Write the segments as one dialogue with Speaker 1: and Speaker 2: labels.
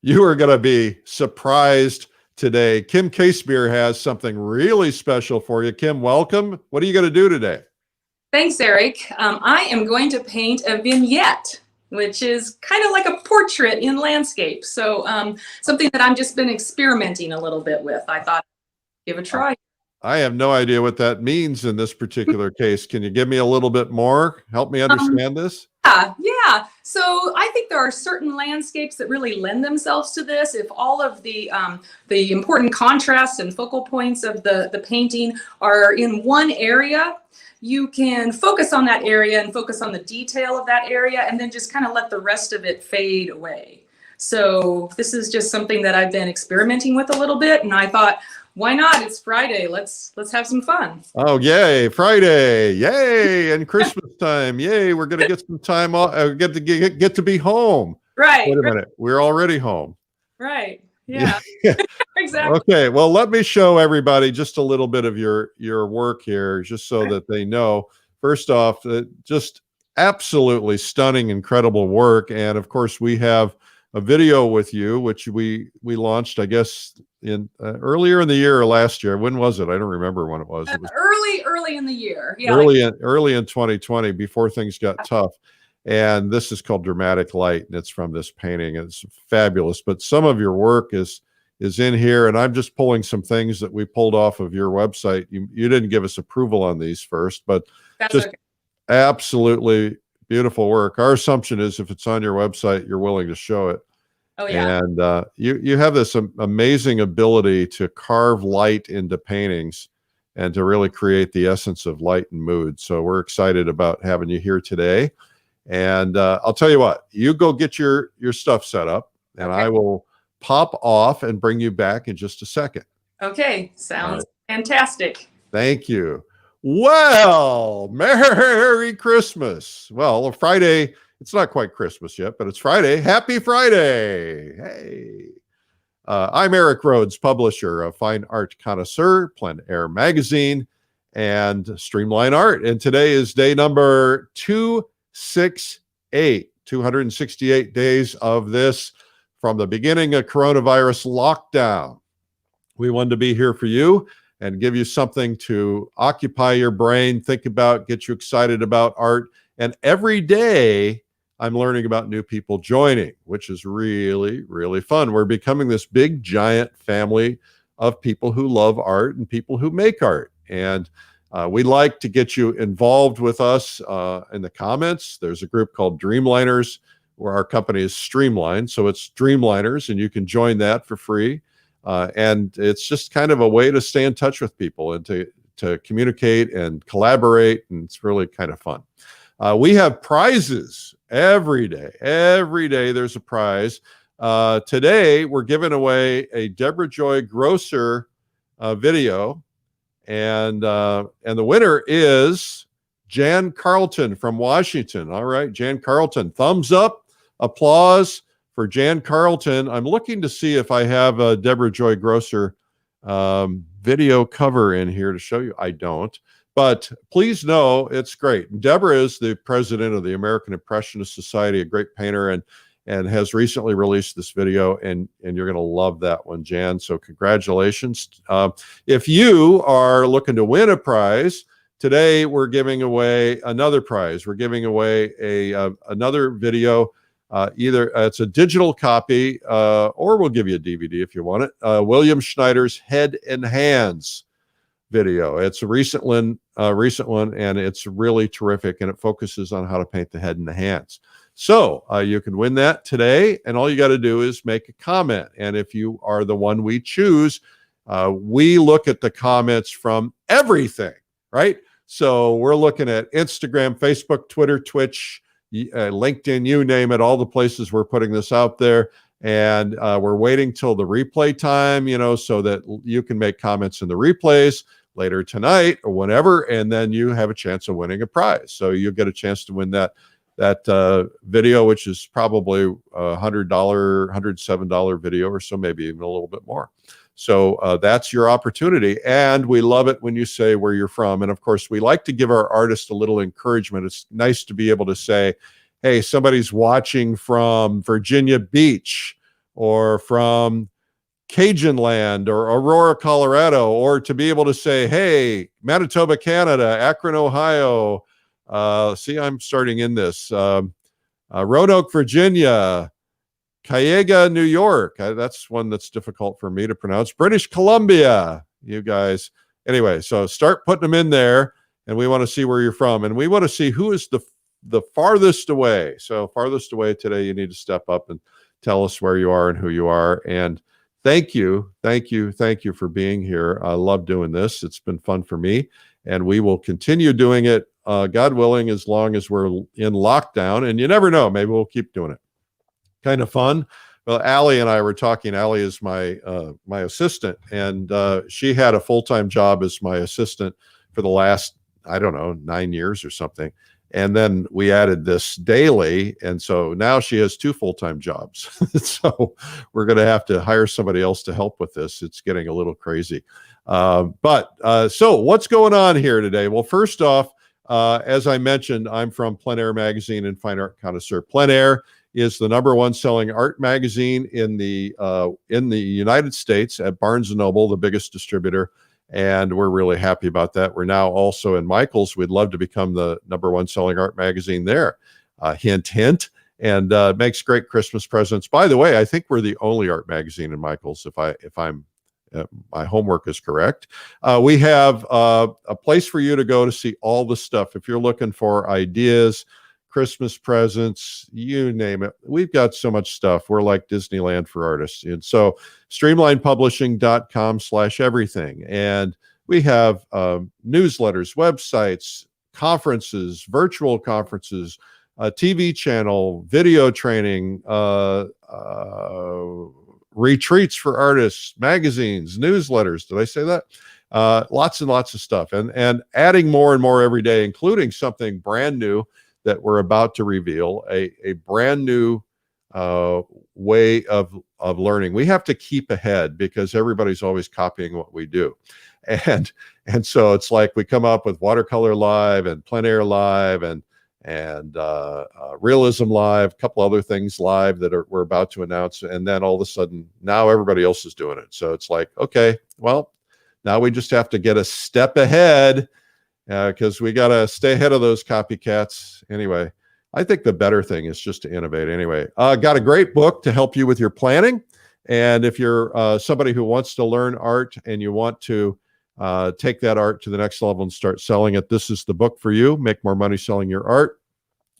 Speaker 1: You are going to be surprised today. Kim Casebeer has something really special for you. Kim, welcome. What are you going to do today?
Speaker 2: Thanks, Eric. I am going to paint a vignette, which is kind of like a portrait in landscape. So something that I've just been experimenting a little bit with. I thought, give a try.
Speaker 1: I have no idea what that means in this particular case. Can you give me a little bit more? Help me understand this?
Speaker 2: Yeah. So I think there are certain landscapes that really lend themselves to this. If all of the important contrasts and focal points of the painting are in one area, you can focus on that area and focus on the detail of that area, and then just kind of let the rest of it fade away. So this is just something that I've been experimenting with a little bit, and I thought, why not? It's Friday. Let's have some fun.
Speaker 1: Oh, yay. Friday. Yay. And Christmas time. Yay. We're going to get some time off. Get to be home.
Speaker 2: Right.
Speaker 1: Wait a minute. We're already home.
Speaker 2: Right. Yeah. Exactly.
Speaker 1: Okay. Well, let me show everybody just a little bit of your work here, just so that they know. First off, just absolutely stunning, incredible work. And of course, we have a video with you, which we launched, I guess, in earlier in the year or last year. When was it? I don't remember when it was. It was
Speaker 2: early in the year. Yeah,
Speaker 1: early in 2020, before things got tough. And this is called Dramatic Light, and it's from this painting. It's fabulous. But some of your work is in here, and I'm just pulling some things that we pulled off of your website. You didn't give us approval on these first, but
Speaker 2: that's
Speaker 1: just
Speaker 2: okay.
Speaker 1: Absolutely beautiful work. Our assumption is if it's on your website, you're willing to show it.
Speaker 2: Oh, yeah.
Speaker 1: And you have this amazing ability to carve light into paintings and to really create the essence of light and mood. So we're excited about having you here today. And I'll tell you what, you go get your stuff set up, and
Speaker 2: Okay.
Speaker 1: I will pop off and bring you back in just a second.
Speaker 2: Okay. Sounds fantastic.
Speaker 1: Thank you. Well, Merry Christmas. Well, Friday, it's not quite Christmas yet, but it's Friday. Happy Friday. Hey. I'm Eric Rhodes, publisher of Fine Art Connoisseur, Plein Air Magazine, and Streamline Art. And today is day number 268, 268 days of this from the beginning of coronavirus lockdown. We wanted to be here for you and give you something to occupy your brain, think about, get you excited about art. And every day, I'm learning about new people joining, which is really, really fun. We're becoming this big, giant family of people who love art and people who make art. And we'd like to get you involved with us in the comments. There's a group called Dreamliners, where our company is Streamlined. So it's Dreamliners, and you can join that for free. And it's just kind of a way to stay in touch with people and to communicate and collaborate. And it's really kind of fun. We have prizes every day. Every day there's a prize. Today we're giving away a Deborah Joy Grosser video, and the winner is Jan Carlton from Washington. All right, Jan Carlton, thumbs up, applause for Jan Carlton. I'm looking to see if I have a Deborah Joy Grosser video cover in here to show you. I don't. But please know it's great. Deborah is the president of the American Impressionist Society, a great painter, and has recently released this video, and you're going to love that one, Jan. So congratulations. If you are looking to win a prize, today we're giving away another prize. We're giving away another video. Either it's a digital copy, or we'll give you a DVD if you want it. William Schneider's Head and Hands video. It's a recent one, and it's really terrific, and it focuses on how to paint the head and the hands. So you can win that today, and all you got to do is make a comment. And if you are the one we choose, we look at the comments from everything, right? So we're looking at Instagram, Facebook, Twitter, Twitch, LinkedIn, you name it, all the places we're putting this out there. And we're waiting till the replay time, so that you can make comments in the replays later tonight or whenever, and then you have a chance of winning a prize. So you'll get a chance to win that video, which is probably a $100, $107 video or so, maybe even a little bit more. So that's your opportunity. And we love it when you say where you're from. And of course, we like to give our artists a little encouragement. It's nice to be able to say, hey, somebody's watching from Virginia Beach, or from Cajun land or Aurora, Colorado, or to be able to say, hey, Manitoba, Canada, Akron, Ohio. See, I'm starting in this. Roanoke, Virginia, Cayuga, New York. That's one that's difficult for me to pronounce. British Columbia, you guys. Anyway, so start putting them in there, and we want to see where you're from, and we want to see who is the farthest away. So farthest away today, you need to step up and tell us where you are and who you are. And thank you for being here. I love doing this. It's been fun for me, and we will continue doing it, God willing, as long as we're in lockdown. And you never know, maybe we'll keep doing it. Kind of fun. Well, Allie and I were talking. Allie is my assistant, and she had a full-time job as my assistant for the last, I don't know, 9 years or something. And then we added this daily, and so now she has 2 full-time jobs. So we're going to have to hire somebody else to help with this. It's getting a little crazy. So what's going on here today? Well, first off, as I mentioned, I'm from Plein Air Magazine and Fine Art Connoisseur. Plein Air is the #1 selling art magazine in the United States at Barnes & Noble, the biggest distributor. And we're really happy about that. We're now also in Michael's. We'd love to become the #1 selling art magazine there. Hint, hint. And makes great Christmas presents. By the way, I think we're the only art magazine in Michael's, if I'm my homework is correct. We have a place for you to go to see all the stuff. If you're looking for ideas, Christmas presents, you name it. We've got so much stuff. We're like Disneyland for artists. And so streamlinepublishing.com/everything. And we have newsletters, websites, conferences, virtual conferences, a TV channel, video training, retreats for artists, magazines, newsletters. Did I say that? Lots and lots of stuff. And adding more and more every day, including something brand new that we're about to reveal, a brand new way of learning. We have to keep ahead because everybody's always copying what we do. And so it's like we come up with Watercolor Live and Plein Air Live and Realism Live, a couple other things live that we're about to announce. And then all of a sudden, now everybody else is doing it. So it's like, okay, well, now we just have to get a step ahead because we got to stay ahead of those copycats. Anyway, I think the better thing is just to innovate. Anyway, got a great book to help you with your planning. And if you're somebody who wants to learn art and you want to take that art to the next level and start selling it, this is the book for you. Make more money selling your art.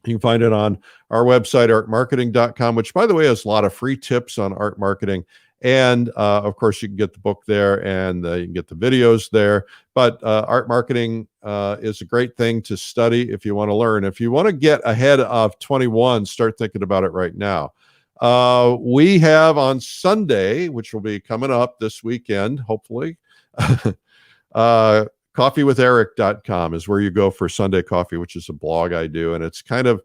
Speaker 1: You can find it on our website, artmarketing.com, which, by the way, has a lot of free tips on art marketing. And of course, you can get the book there, and you can get the videos there. But art marketing is a great thing to study if you want to learn. If you want to get ahead of 21, start thinking about it right now. We have on Sunday, which will be coming up this weekend, hopefully, coffeewitheric.com is where you go for Sunday coffee, which is a blog I do. And it's kind of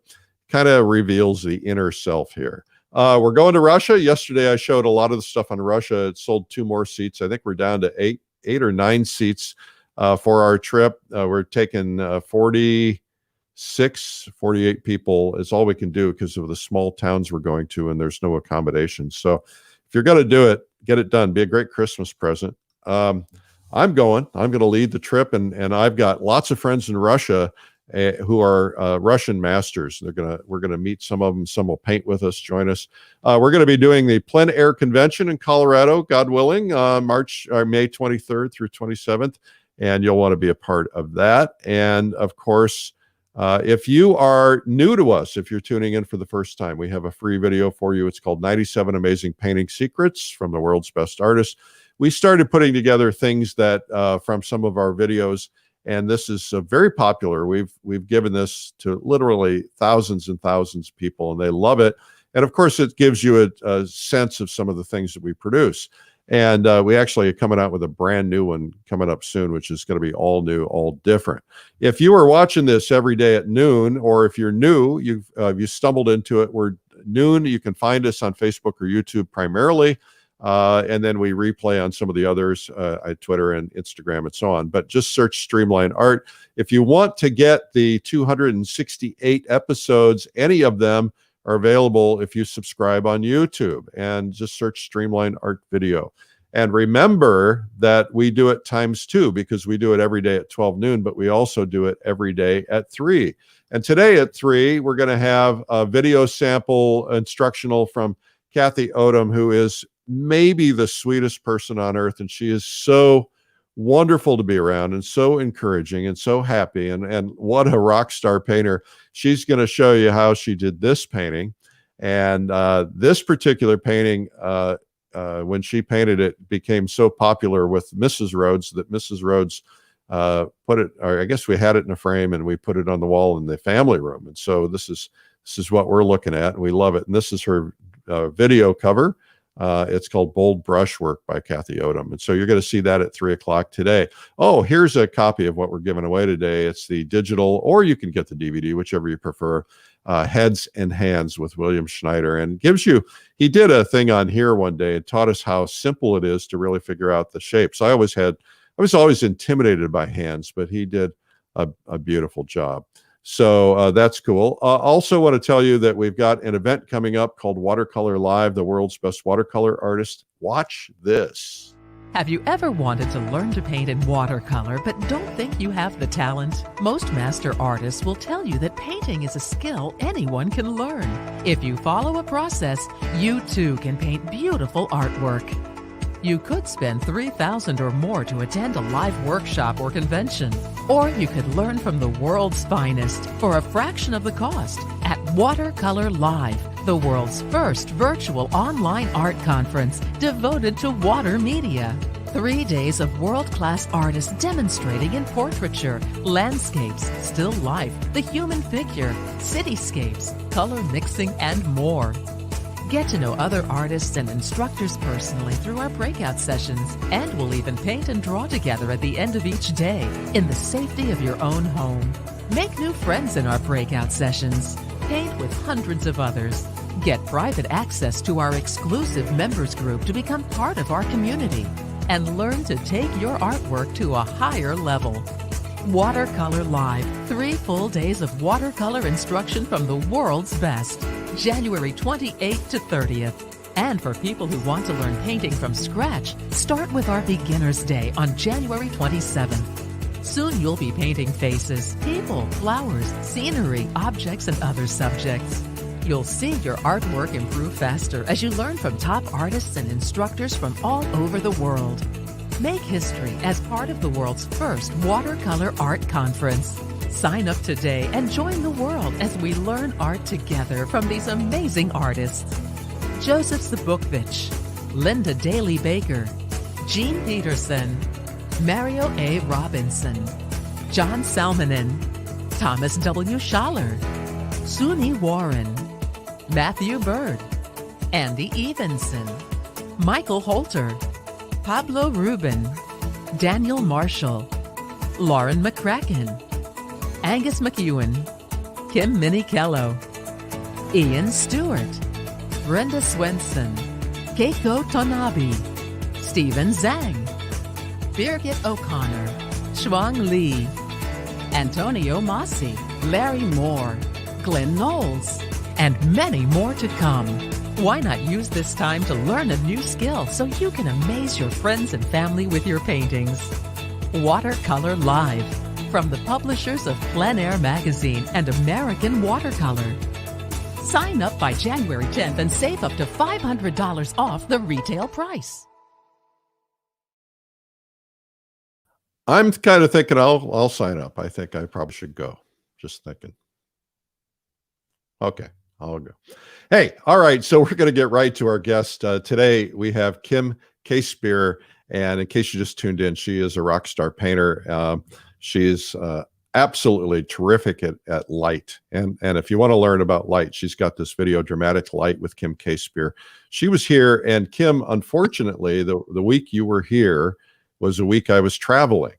Speaker 1: reveals the inner self here. We're going to Russia. Yesterday, I showed a lot of the stuff on Russia. It sold 2 more seats. I think we're down to eight or 9 seats for our trip. We're taking 46, 48 people. It's all we can do because of the small towns we're going to, and there's no accommodations. So if you're going to do it, get it done. Be a great Christmas present. I'm going to lead the trip, and I've got lots of friends in Russia who are Russian masters. We're gonna meet some of them. Some will paint with us, join us. We're going to be doing the Plein Air Convention in Colorado, God willing, May 23rd through 27th, and you'll want to be a part of that. And of course, if you are new to us, if you're tuning in for the first time, we have a free video for you. It's called 97 Amazing Painting Secrets from the World's Best Artists. We started putting together things that from some of our videos, and this is very popular. We've given this to literally thousands and thousands of people, and they love it. And of course, it gives you a sense of some of the things that we produce. And we actually are coming out with a brand new one coming up soon, which is going to be all new, all different. If you are watching this every day at noon, or if you're new, you stumbled into it, we're noon. You can find us on Facebook or YouTube primarily. And then we replay on some of the others, Twitter and Instagram and so on. But just search Streamline Art. If you want to get the 268 episodes, any of them are available if you subscribe on YouTube and just search Streamline Art Video. And remember that we do it ×2 because we do it every day at 12 noon, but we also do it every day at 3. And today at 3, we're going to have a video sample instructional from Kathy Odom, who is maybe the sweetest person on earth. And she is so wonderful to be around and so encouraging and so happy. And what a rock star painter. She's going to show you how she did this painting. And this particular painting, when she painted it, became so popular with Mrs. Rhodes that Mrs. Rhodes put it, or I guess we had it in a frame and we put it on the wall in the family room. And so this is what we're looking at, and we love it. And this is her video cover. It's called Bold Brushwork by Kathy Odom. And so you're going to see that at 3 o'clock today. Oh, here's a copy of what we're giving away today. It's the digital, or you can get the DVD, whichever you prefer. Heads and Hands with William Schneider, and gives you, he did a thing on here one day and taught us how simple it is to really figure out the shapes. I was always intimidated by hands, but he did a beautiful job. So that's cool. Also want to tell you that we've got an event coming up called Watercolor Live, the world's best watercolor artist. Watch this.
Speaker 3: Have you ever wanted to learn to paint in watercolor but don't think you have the talent? Most master artists will tell you that painting is a skill anyone can learn. If you follow a process, you too can paint beautiful artwork. You could spend $3,000 or more to attend a live workshop or convention. Or you could learn from the world's finest for a fraction of the cost at Watercolor Live, the world's first virtual online art conference devoted to water media. 3 days of world-class artists demonstrating in portraiture, landscapes, still life, the human figure, cityscapes, color mixing, and more. Get to know other artists and instructors personally through our breakout sessions, and we'll even paint and draw together at the end of each day in the safety of your own home. Make new friends in our breakout sessions. Paint with hundreds of others. Get private access to our exclusive members group to become part of our community, and learn to take your artwork to a higher level. Watercolor Live, 3 full days of watercolor instruction from the world's best. January 28th to 30th. And for people who want to learn painting from scratch, start with our Beginner's Day on January 27th. Soon you'll be painting faces, people, flowers, scenery, objects, and other subjects. You'll see your artwork improve faster as you learn from top artists and instructors from all over the world. Make history as part of the world's first watercolor art conference. Sign up today and join the world as we learn art together from these amazing artists. Joseph Zbukvich, Linda Daly Baker, Jean Peterson, Mario A. Robinson, John Salmonen, Thomas W. Schaller, Suni Warren, Matthew Bird, Andy Evenson, Michael Holter, Pablo Rubin, Daniel Marshall, Lauren McCracken, Angus McEwen, Kim Minicello, Ian Stewart, Brenda Swenson, Keiko Tonabe, Stephen Zhang, Birgit O'Connor, Shuang Li, Antonio Masi, Larry Moore, Glenn Knowles, and many more to come. Why not use this time to learn a new skill so you can amaze your friends and family with your paintings? Watercolor Live, from the publishers of Plein Air Magazine and American Watercolor. Sign up by January 10th and save up to $500 off the retail price.
Speaker 1: I'm kind of thinking I'll sign up. I think I probably should go. Just thinking. Okay, I'll go. Hey, all right. So we're going to get right to our guest. Today we have Kim Casebeer, and in case you just tuned in, she is a rock star painter. She is absolutely terrific at light. And if you want to learn about light, she's got this video, Dramatic Light with Kim Casebeer. She was here, and Kim, unfortunately, the week you were here was a week I was traveling.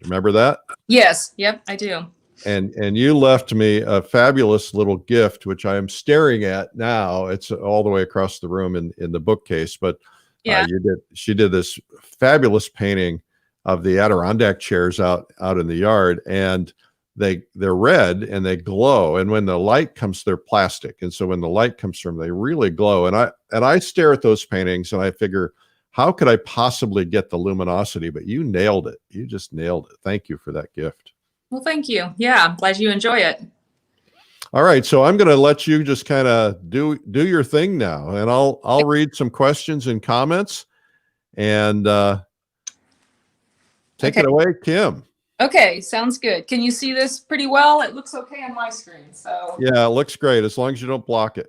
Speaker 1: Remember that?
Speaker 2: Yes. Yep, I do.
Speaker 1: And you left me a fabulous little gift, which I am staring at now. It's all the way across the room in the bookcase. But
Speaker 2: yeah,
Speaker 1: she did this fabulous painting of the Adirondack chairs out in the yard. And they're red and they glow. And when the light comes, they're plastic. And so when the light comes from, they really glow. And I stare at those paintings and I figure, how could I possibly get the luminosity? But you nailed it. You just nailed it. Thank you for that gift.
Speaker 2: Well, thank you. Yeah, I'm glad you enjoy it.
Speaker 1: All right, so I'm going to let you just kind of do your thing now, and I'll read some questions and comments, and take it away, Kim.
Speaker 2: Okay, sounds good. Can you see this pretty well? It looks okay on my screen. So
Speaker 1: yeah, it looks great as long as you don't block it.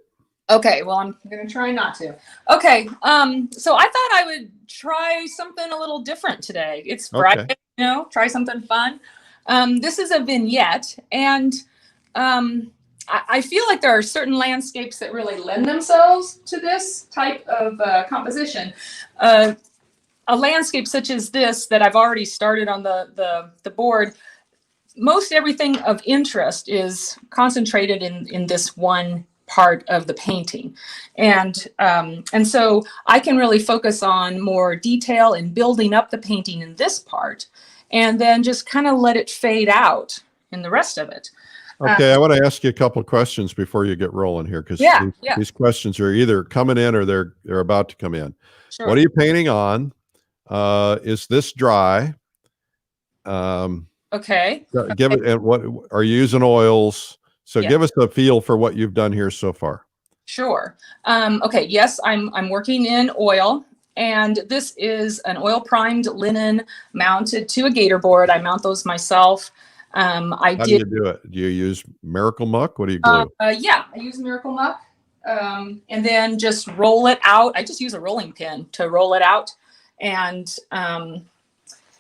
Speaker 2: Okay, well, I'm going to try not to. Okay, so I thought I would try something a little different today. It's Friday,
Speaker 1: Okay.
Speaker 2: Try something fun. This is a vignette, and I feel like there are certain landscapes that really lend themselves to this type of composition. A landscape such as this that I've already started on the board, most everything of interest is concentrated in this one part of the painting. And so I can really focus on more detail and building up the painting in this part, and then just kind of let it fade out in the rest of it.
Speaker 1: Okay, I want to ask you a couple of questions before you get rolling here, because these questions are either coming in or they're about to come in.
Speaker 2: Sure.
Speaker 1: What are you painting on? Is this dry?
Speaker 2: Okay.
Speaker 1: Give it. And what are you using oils? So
Speaker 2: Yeah.
Speaker 1: give us a feel for what you've done here so far.
Speaker 2: Sure. Okay. Yes, I'm working in oil, and this is an oil primed linen mounted to a gator board. I mount those myself. How
Speaker 1: do you do it? Do you use Miracle Muck? What do you glue?
Speaker 2: Yeah, I use Miracle Muck, and then just roll it out. I just use a rolling pin to roll it out, and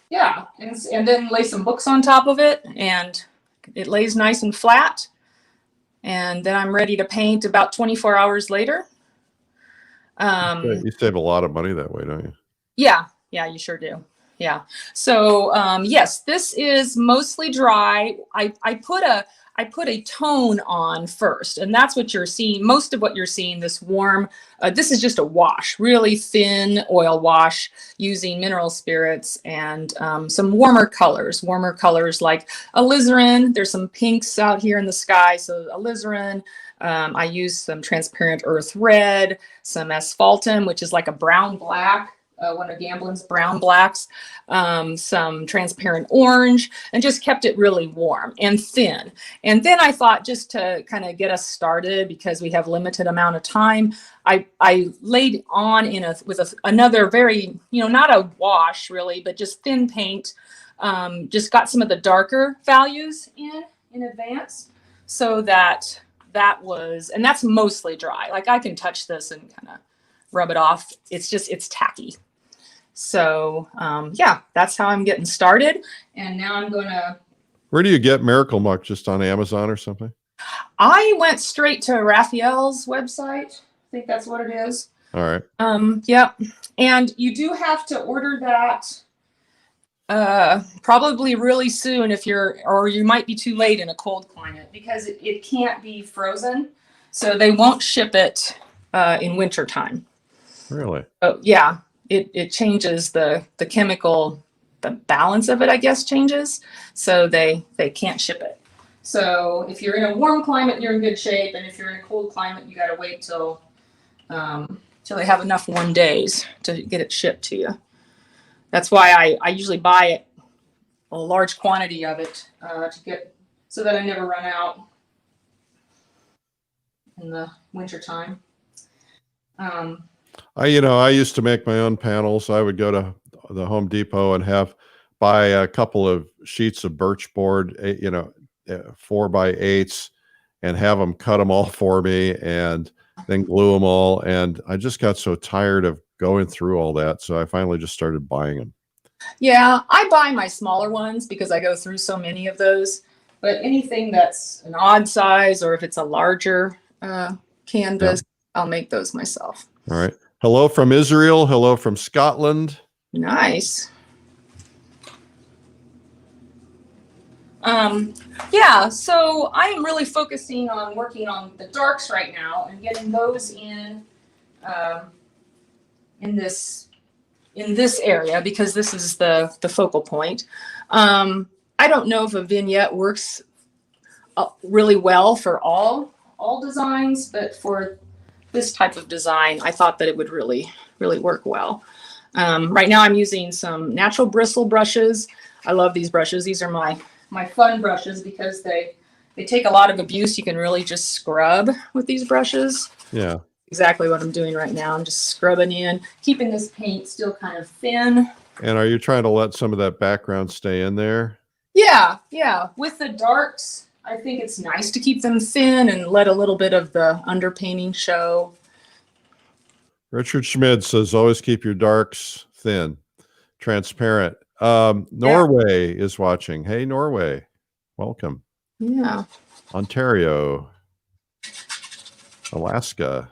Speaker 2: yeah, and then lay some books on top of it, and it lays nice and flat. And then I'm ready to paint about 24 hours later.
Speaker 1: You save a lot of money that way, don't you?
Speaker 2: Yeah, you sure do. Yeah. So yes, this is mostly dry. I put a tone on first, and that's what you're seeing. Most of what you're seeing, this warm, this is just a wash, really thin oil wash using mineral spirits and some warmer colors like alizarin. There's some pinks out here in the sky, so alizarin. I use some transparent earth red, some asphaltum, which is like a brown black. One of Gamblin's brown blacks, some transparent orange, and just kept it really warm and thin. And then I thought, just to kind of get us started, because we have limited amount of time, I laid on with another very, not a wash really, but just thin paint. Just got some of the darker values in advance, so that was, and that's mostly dry. Like I can touch this and kind of rub it off. It's tacky. So yeah, that's how I'm getting started. And now I'm gonna.
Speaker 1: Where do you get Miracle Muck? Just on Amazon or something?
Speaker 2: I went straight to Raphael's website. I think that's what it is.
Speaker 1: All right.
Speaker 2: Yep. And you do have to order that probably really soon or you might be too late in a cold climate, because it can't be frozen. So they won't ship it in winter time.
Speaker 1: Really?
Speaker 2: Oh yeah. It changes the chemical, the balance of it, I guess, changes. So they can't ship it. So if you're in a warm climate, you're in good shape. And if you're in a cold climate, you got to wait till they have enough warm days to get it shipped to you. That's why I usually buy it, a large quantity of it, to get, so that I never run out in the winter time.
Speaker 1: I used to make my own panels. I would go to the Home Depot and buy a couple of sheets of birch board, 4x8s, and have them cut them all for me and then glue them all. And I just got so tired of going through all that. So I finally just started buying them. Yeah,
Speaker 2: I buy my smaller ones because I go through so many of those. But anything that's an odd size, or if it's a larger canvas, I'll make those myself.
Speaker 1: All right. Hello from Israel. Hello from Scotland.
Speaker 2: Nice. Yeah, so I am really focusing on working on the darks right now and getting those in this area, because this is the focal point. I don't know if a vignette works really well for all designs, but for this type of design, I thought that it would really work well. Right now I'm using some natural bristle brushes. I love these brushes. These are my fun brushes because they take a lot of abuse. You can really just scrub with these brushes.
Speaker 1: Yeah.
Speaker 2: Exactly what I'm doing right now. I'm just scrubbing in, keeping this paint still kind of thin.
Speaker 1: And are you trying to let some of that background stay in there?
Speaker 2: Yeah. With the darks, I think it's nice to keep them thin and let a little bit of the underpainting show.
Speaker 1: Richard Schmid says, always keep your darks thin, transparent. Norway is watching. Hey, Norway. Welcome.
Speaker 2: Yeah.
Speaker 1: Ontario. Alaska.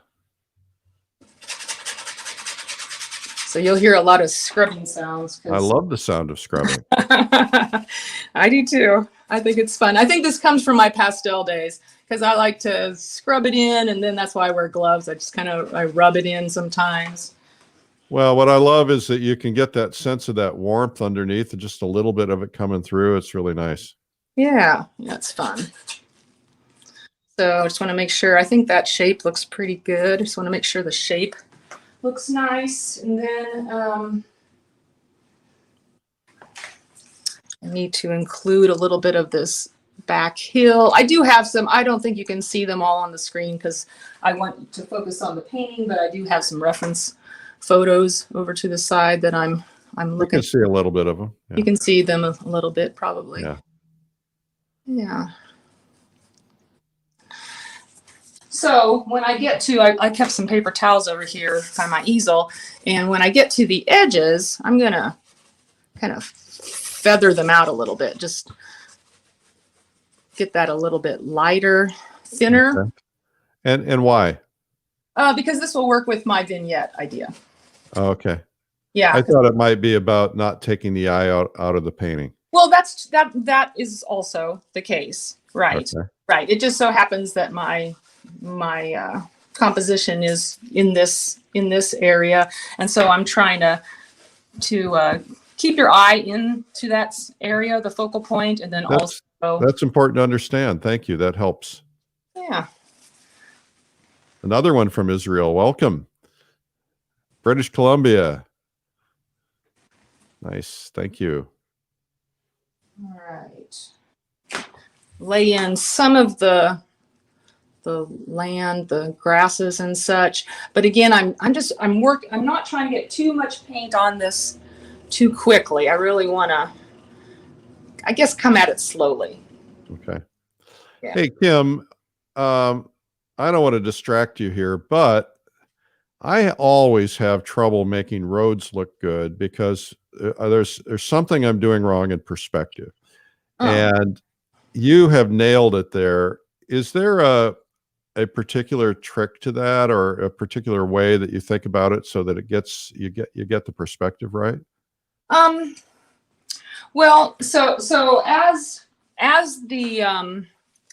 Speaker 2: So you'll hear a lot of scrubbing sounds.
Speaker 1: I love the sound of scrubbing.
Speaker 2: I do too. I think it's fun. I think this comes from my pastel days because I like to scrub it in, and then that's why I wear gloves. I rub it in sometimes.
Speaker 1: Well, what I love is that you can get that sense of that warmth underneath and just a little bit of it coming through. It's really nice.
Speaker 2: Yeah, that's fun. So I just want to make sure, I think that shape looks pretty good. I just want to make sure the shape looks nice. And then I need to include a little bit of this back hill. I do have some, I don't think you can see them all on the screen because I want to focus on the painting, but I do have some reference photos over to the side that I'm looking.
Speaker 1: You can see a little bit of them. Yeah.
Speaker 2: You can see them a little bit probably.
Speaker 1: Yeah.
Speaker 2: Yeah. So when I get to, I kept some paper towels over here by my easel. And when I get to the edges, I'm going to kind of feather them out a little bit. Just get that a little bit lighter, thinner.
Speaker 1: Okay. And why?
Speaker 2: Because this will work with my vignette idea.
Speaker 1: Oh, okay.
Speaker 2: Yeah.
Speaker 1: I thought it might be about not taking the eye out of the painting.
Speaker 2: Well, that is also the case. Right.
Speaker 1: Okay.
Speaker 2: Right. It just so happens that my composition is in this area, and so I'm trying to keep your eye into that area, the focal point, and then
Speaker 1: that's important to understand. Thank you. That helps.
Speaker 2: Yeah.
Speaker 1: Another one from Israel. Welcome. British Columbia. Nice. Thank you.
Speaker 2: All right. Lay in some of the land, the grasses and such. But again, I'm not trying to get too much paint on this too quickly. I really want to, I guess, come at it slowly.
Speaker 1: Okay.
Speaker 2: Yeah.
Speaker 1: Hey, Kim, I don't want to distract you here, but I always have trouble making roads look good because there's something I'm doing wrong in perspective.
Speaker 2: Oh.
Speaker 1: And you have nailed it there. Is there a particular trick to that, or a particular way that you think about it so that you get the perspective right?
Speaker 2: Well, so as the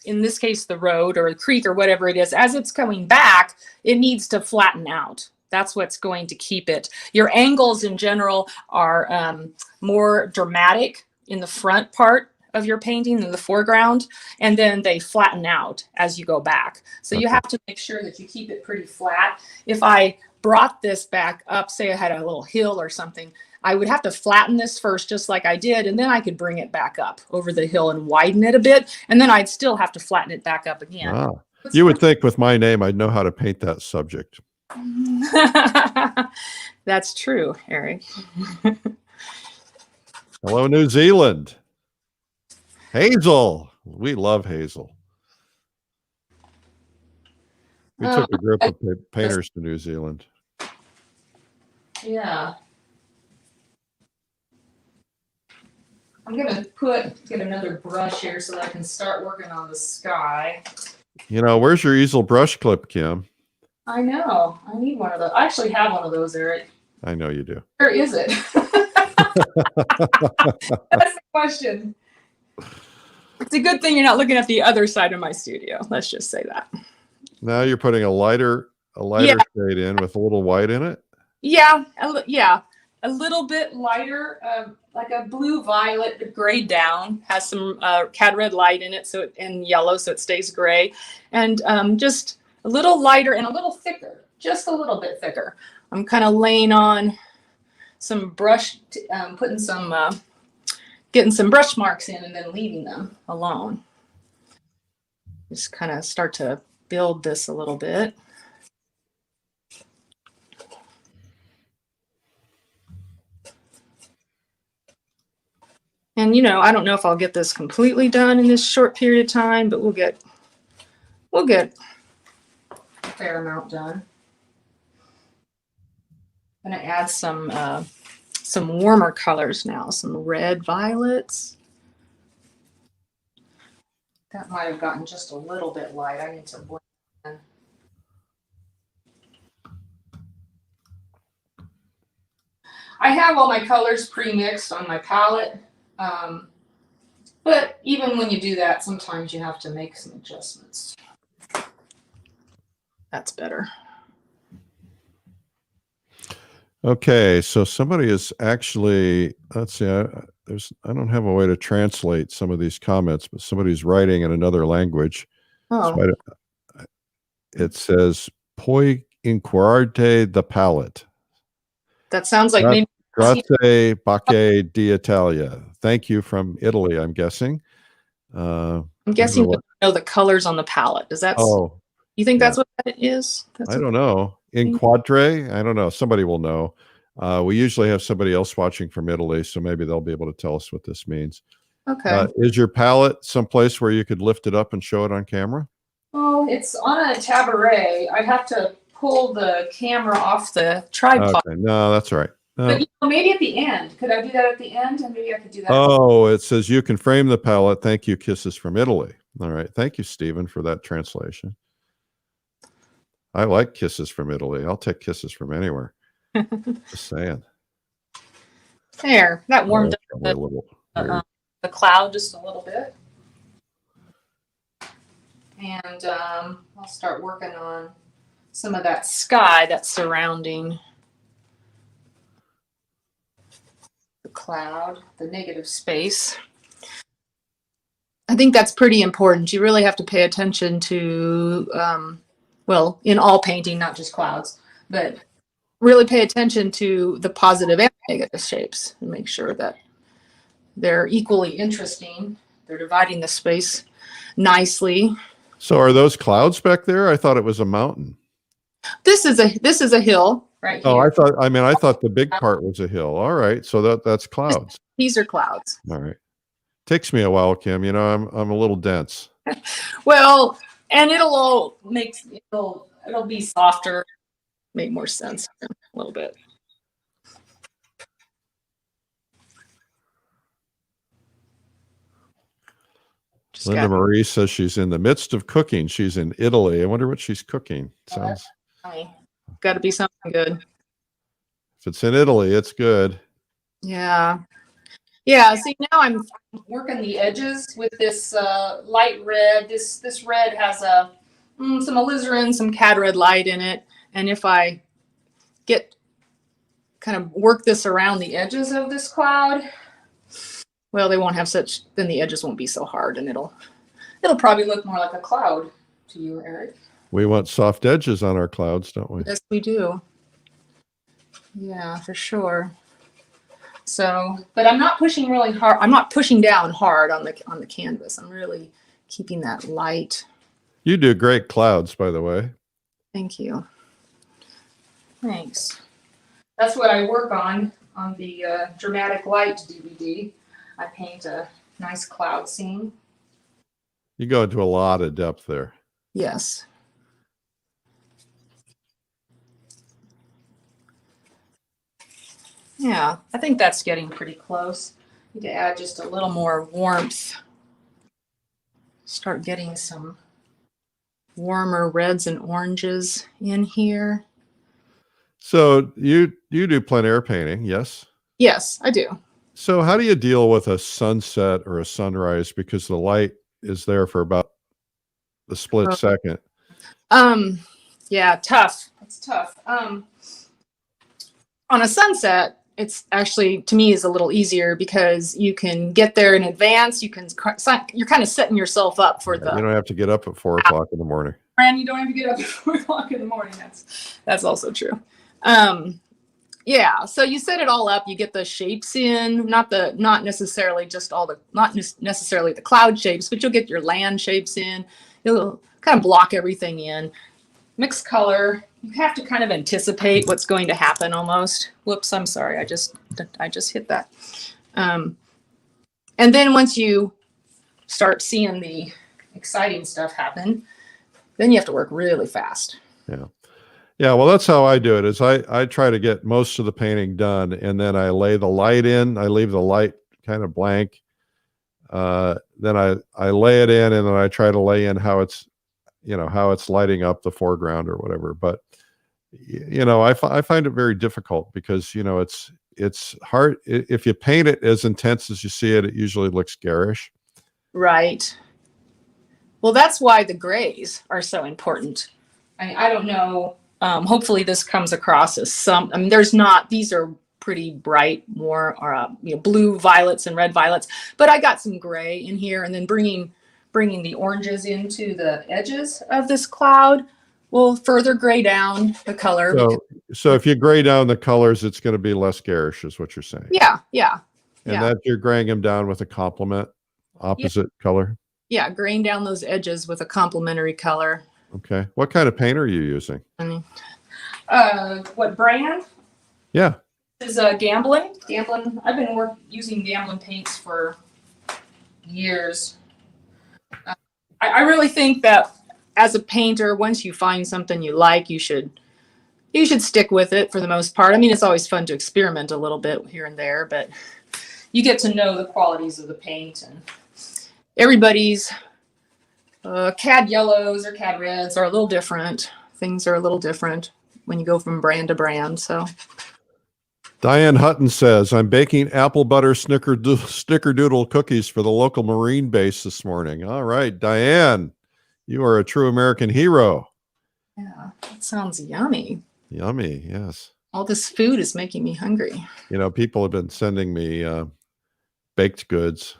Speaker 2: in this case the road or the creek or whatever it is, as it's coming back, it needs to flatten out. That's what's going to keep it. Your angles in general are more dramatic in the front part of your painting than the foreground, and then they flatten out as you go back. So you have to make sure that you keep it pretty flat. If I brought this back up, say I had a little hill or something, I would have to flatten this first, just like I did, and then I could bring it back up over the hill and widen it a bit, and then I'd still have to flatten it back up again.
Speaker 1: Ah, you would think with my name, I'd know how to paint that subject.
Speaker 2: That's true, Eric.
Speaker 1: Hello, New Zealand. Hazel. We love Hazel. We took a group of painters to New Zealand.
Speaker 2: Yeah. I'm going to get another brush here so that I can start working on the sky.
Speaker 1: You know, where's your easel brush clip, Kim?
Speaker 2: I know. I need one of those. I actually have one of those, Eric.
Speaker 1: I know you do.
Speaker 2: Where is it? That's the question. It's a good thing you're not looking at the other side of my studio. Let's just say that.
Speaker 1: Now you're putting a lighter shade in with a little white in it.
Speaker 2: Yeah. Yeah. a little bit lighter, like a blue violet gray down, has some cad red light in it, and yellow, so it stays gray, and just a little lighter and a little thicker, just a little bit thicker. I'm kind of laying on some brush, getting some brush marks in and then leaving them alone. Just kind of start to build this a little bit. And I don't know if I'll get this completely done in this short period of time, but we'll get a fair amount done. I'm gonna add some warmer colors now, some red violets. That might have gotten just a little bit light. I need to blend in. I have all my colors pre-mixed on my palette. But even when you do that, sometimes you have to make some adjustments. That's better.
Speaker 1: Okay, so somebody is actually, let's see, I don't have a way to translate some of these comments, but somebody's writing in another language.
Speaker 2: Oh.
Speaker 1: So it says, poi inquarte the palette.
Speaker 2: That sounds like maybe.
Speaker 1: Grazie Bacche d'Italia. Thank you from Italy, I'm guessing.
Speaker 2: I'm guessing you know the colors on the palette. Does that?
Speaker 1: Oh.
Speaker 2: You think that's what that is?
Speaker 1: I don't know. Inquadre? I don't know. Somebody will know. We usually have somebody else watching from Italy, so maybe they'll be able to tell us what this means.
Speaker 2: Okay.
Speaker 1: Is your palette someplace where you could lift it up and show it on camera?
Speaker 2: Oh, it's on a tabouret. I'd have to pull the camera off the tripod.
Speaker 1: Okay. No, that's all right.
Speaker 2: But maybe at the end. Could I do that at the end? And maybe I could do that.
Speaker 1: Oh, it says you can frame the palette. Thank you. Kisses from Italy. All right. Thank you, Stephen, for that translation. I like kisses from Italy. I'll take kisses from anywhere. Just saying.
Speaker 2: There. That warmed up
Speaker 1: a little
Speaker 2: the cloud just a little bit. And I'll start working on some of that sky that's surrounding the cloud, the negative space. I think that's pretty important. You really have to pay attention to, well, in all painting, not just clouds, but really pay attention to the positive and negative shapes and make sure that they're equally interesting. They're dividing the space nicely.
Speaker 1: So are those clouds back there? I thought it was a mountain.
Speaker 2: This is a hill right here.
Speaker 1: Oh, I thought the big part was a hill. All right. So that's clouds.
Speaker 2: These are clouds.
Speaker 1: All right. Takes me a while, Kim. I'm a little dense.
Speaker 2: Well, and it'll be softer, make more sense a little bit.
Speaker 1: Linda Marie says she's in the midst of cooking. She's in Italy. I wonder what she's cooking. Sounds
Speaker 2: got to be something good.
Speaker 1: If it's in Italy, it's good.
Speaker 2: Yeah. Yeah. See, now I'm working the edges with this light red. This red has some alizarin, some cad red light in it. And if I kind of work this around the edges of this cloud, well, they won't have then the edges won't be so hard, and it'll probably look more like a cloud to you, Eric.
Speaker 1: We want soft edges on our clouds, don't we?
Speaker 2: Yes, we do. Yeah, for sure. So, but I'm not pushing really hard. I'm not pushing down hard on the canvas. I'm really keeping that light.
Speaker 1: You do great clouds, by the way.
Speaker 2: Thank you. Thanks. That's what I work on the Dramatic Light DVD. I paint a nice cloud scene.
Speaker 1: You go into a lot of depth there.
Speaker 2: Yes. Yeah, I think that's getting pretty close. Need to add just a little more warmth. Start getting some warmer reds and oranges in here.
Speaker 1: So you do plein air painting, yes?
Speaker 2: Yes, I do.
Speaker 1: So how do you deal with a sunset or a sunrise because the light is there for about the split second?
Speaker 2: Yeah, tough. It's tough. On a sunset, it's actually, to me, is a little easier because you can get there in advance. You're kind of setting yourself up for
Speaker 1: You don't have to get up at 4 o'clock in the morning.
Speaker 2: and you don't have to get up at 4 o'clock in the morning. That's also true. Yeah, so you set it all up, you get the shapes in, not necessarily just not necessarily the cloud shapes, but you'll get your land shapes in. You'll kind of block everything in. Mix color, you have to kind of anticipate what's going to happen almost. Whoops, I'm sorry, I just hit that. And then once you start seeing the exciting stuff happen, then you have to work really fast.
Speaker 1: Yeah. Yeah, well, that's how I do it. Is I try to get most of the painting done, and then I lay the light in. I leave the light kind of blank. Then I lay it in, and then I try to lay in how it's lighting up the foreground or whatever. But I find it very difficult because it's hard. If you paint it as intense as you see it, it usually looks garish. Right.
Speaker 2: Well, that's why the grays are so important. I don't know. Hopefully this comes across as these are pretty bright, more blue violets and red violets, but I got some gray in here, and then bringing the oranges into the edges of this cloud will further gray down the color.
Speaker 1: So if you gray down the colors, it's going to be less garish is what you're saying.
Speaker 2: Yeah.
Speaker 1: And that you're graying them down with a complement opposite color.
Speaker 2: Yeah, graying down those edges with a complementary color.
Speaker 1: Okay. What kind of paint are you using?
Speaker 2: What brand?
Speaker 1: Yeah.
Speaker 2: This is Gamblin. I've been using Gamblin paints for years. I really think that as a painter, once you find something you like, you should stick with it for the most part. I mean, it's always fun to experiment a little bit here and there, but you get to know the qualities of the paint, and everybody's cad yellows or cad reds are a little different. Things are a little different when you go from brand to brand. So
Speaker 1: Diane Hutton says, I'm baking apple butter snickerdoodle cookies for the local Marine base this morning. All right, Diane, you are a true American hero.
Speaker 2: Yeah, that sounds yummy.
Speaker 1: Yummy, yes.
Speaker 2: All this food is making me hungry.
Speaker 1: People have been sending me baked goods,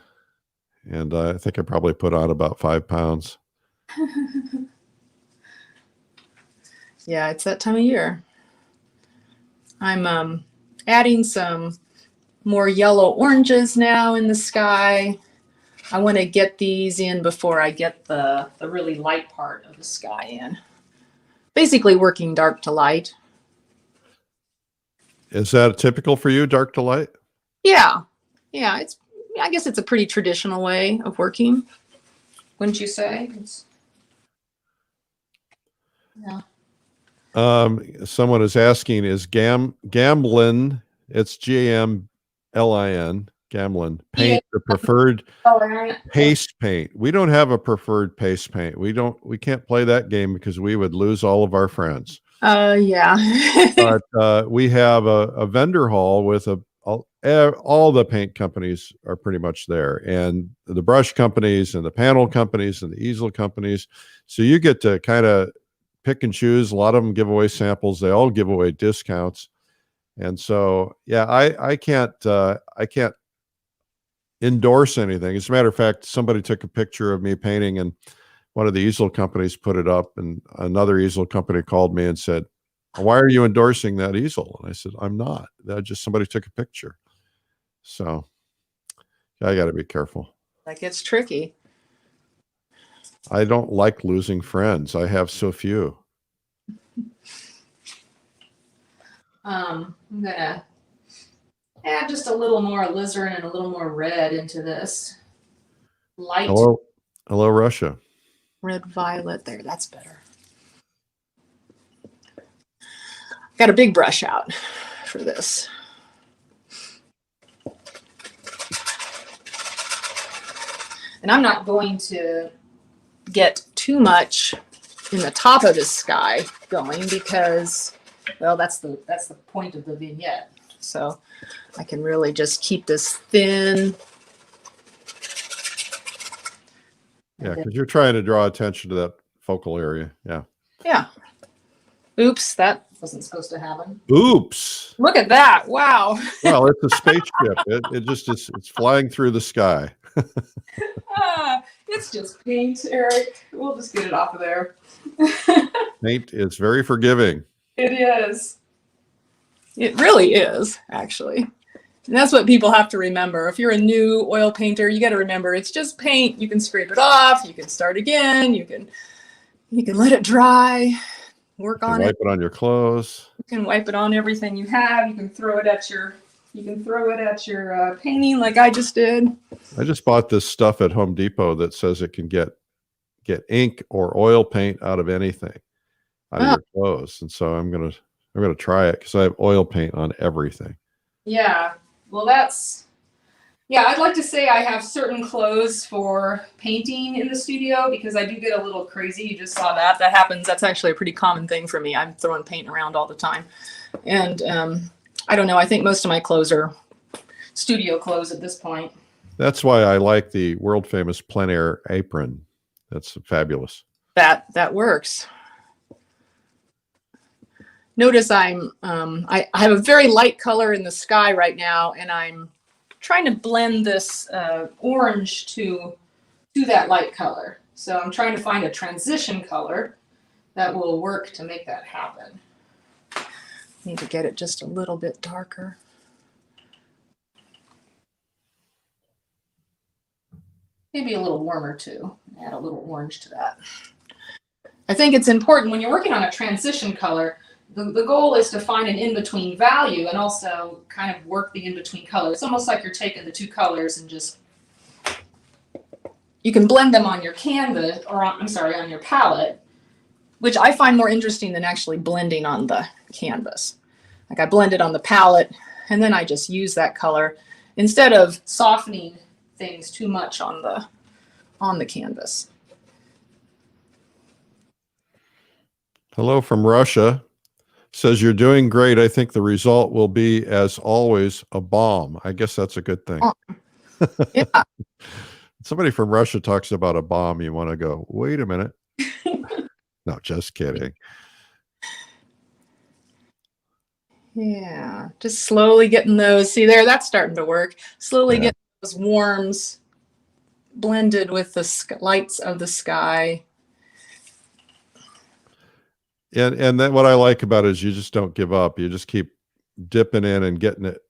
Speaker 1: and I think I probably put on about 5 pounds.
Speaker 2: Yeah, it's that time of year. I'm adding some more yellow oranges now in the sky. I want to get these in before I get the really light part of the sky in. Basically working dark to light.
Speaker 1: Is that typical for you, dark to light?
Speaker 2: Yeah. I guess it's a pretty traditional way of working. Wouldn't you say? Yeah.
Speaker 1: Someone is asking, is Gamblin, it's Gamlin, Gamblin paint the preferred paste paint? We don't have a preferred paste paint. We can't play that game because we would lose all of our friends.
Speaker 2: Yeah.
Speaker 1: But we have a vendor hall with all the paint companies are pretty much there, and the brush companies and the panel companies and the easel companies. So you get to kind of pick and choose. A lot of them give away samples. They all give away discounts. And so, yeah, I can't endorse anything. As a matter of fact, somebody took a picture of me painting, and one of the easel companies put it up, and another easel company called me and said, why are you endorsing that easel? And I said, I'm not. That just somebody took a picture. So I got to be careful.
Speaker 2: That gets tricky.
Speaker 1: I don't like losing friends. I have so few.
Speaker 2: I'm gonna add just a little more alizarin and a little more red into this light.
Speaker 1: Hello, Russia.
Speaker 2: Red violet there. That's better. Got a big brush out for this. And I'm not going to get too much in the top of the sky going because, well, that's the point of the vignette. So I can really just keep this thin.
Speaker 1: Yeah, because you're trying to draw attention to that focal area. Yeah.
Speaker 2: Yeah. Oops, that wasn't supposed to happen.
Speaker 1: Oops. is.
Speaker 2: Look at that. Wow.
Speaker 1: Well, it's a spaceship. It's flying through the sky.
Speaker 2: It's just paint, Eric. We'll just get it off of there.
Speaker 1: Paint is very forgiving.
Speaker 2: It is. It really is, actually. And that's what people have to remember. If you're a new oil painter, you got to remember it's just paint. You can scrape it off. You can start again. You can let it dry. Work on it.
Speaker 1: Wipe it on your clothes.
Speaker 2: You can wipe it on everything you have. You can throw it at your painting like I just did.
Speaker 1: I just bought this stuff at Home Depot that says it can get ink or oil paint out of anything, out of your clothes. And so I'm gonna try it because I have oil paint on everything.
Speaker 2: Yeah. Well, I'd like to say I have certain clothes for painting in the studio because I do get a little crazy. You just saw that. That happens. That's actually a pretty common thing for me. I'm throwing paint around all the time. And I don't know. I think most of my clothes are studio clothes at this point.
Speaker 1: That's why I like the world famous plein air apron. That's fabulous.
Speaker 2: That works. Notice I have a very light color in the sky right now, and I'm trying to blend this orange to that light color. So I'm trying to find a transition color that will work to make that happen. Need to get it just a little bit darker. Maybe a little warmer too. Add a little orange to that. I think it's important when you're working on a transition color, the goal is to find an in-between value and also kind of work the in-between color. It's almost like you're taking the two colors and just, you can blend them on your canvas, or on your palette, which I find more interesting than actually blending on the canvas. Like I blend it on the palette and then I just use that color instead of softening things too much on the canvas.
Speaker 1: Hello from Russia. Says you're doing great. I think the result will be, as always, a bomb. I guess that's a good thing.
Speaker 2: Yeah.
Speaker 1: Somebody from Russia talks about a bomb. You want to go, wait a minute. No, just kidding.
Speaker 2: Yeah, just slowly getting those. See there, that's starting to work. Slowly getting those warms blended with the lights of the sky.
Speaker 1: And then what I like about it is you just don't give up. You just keep dipping in and getting it,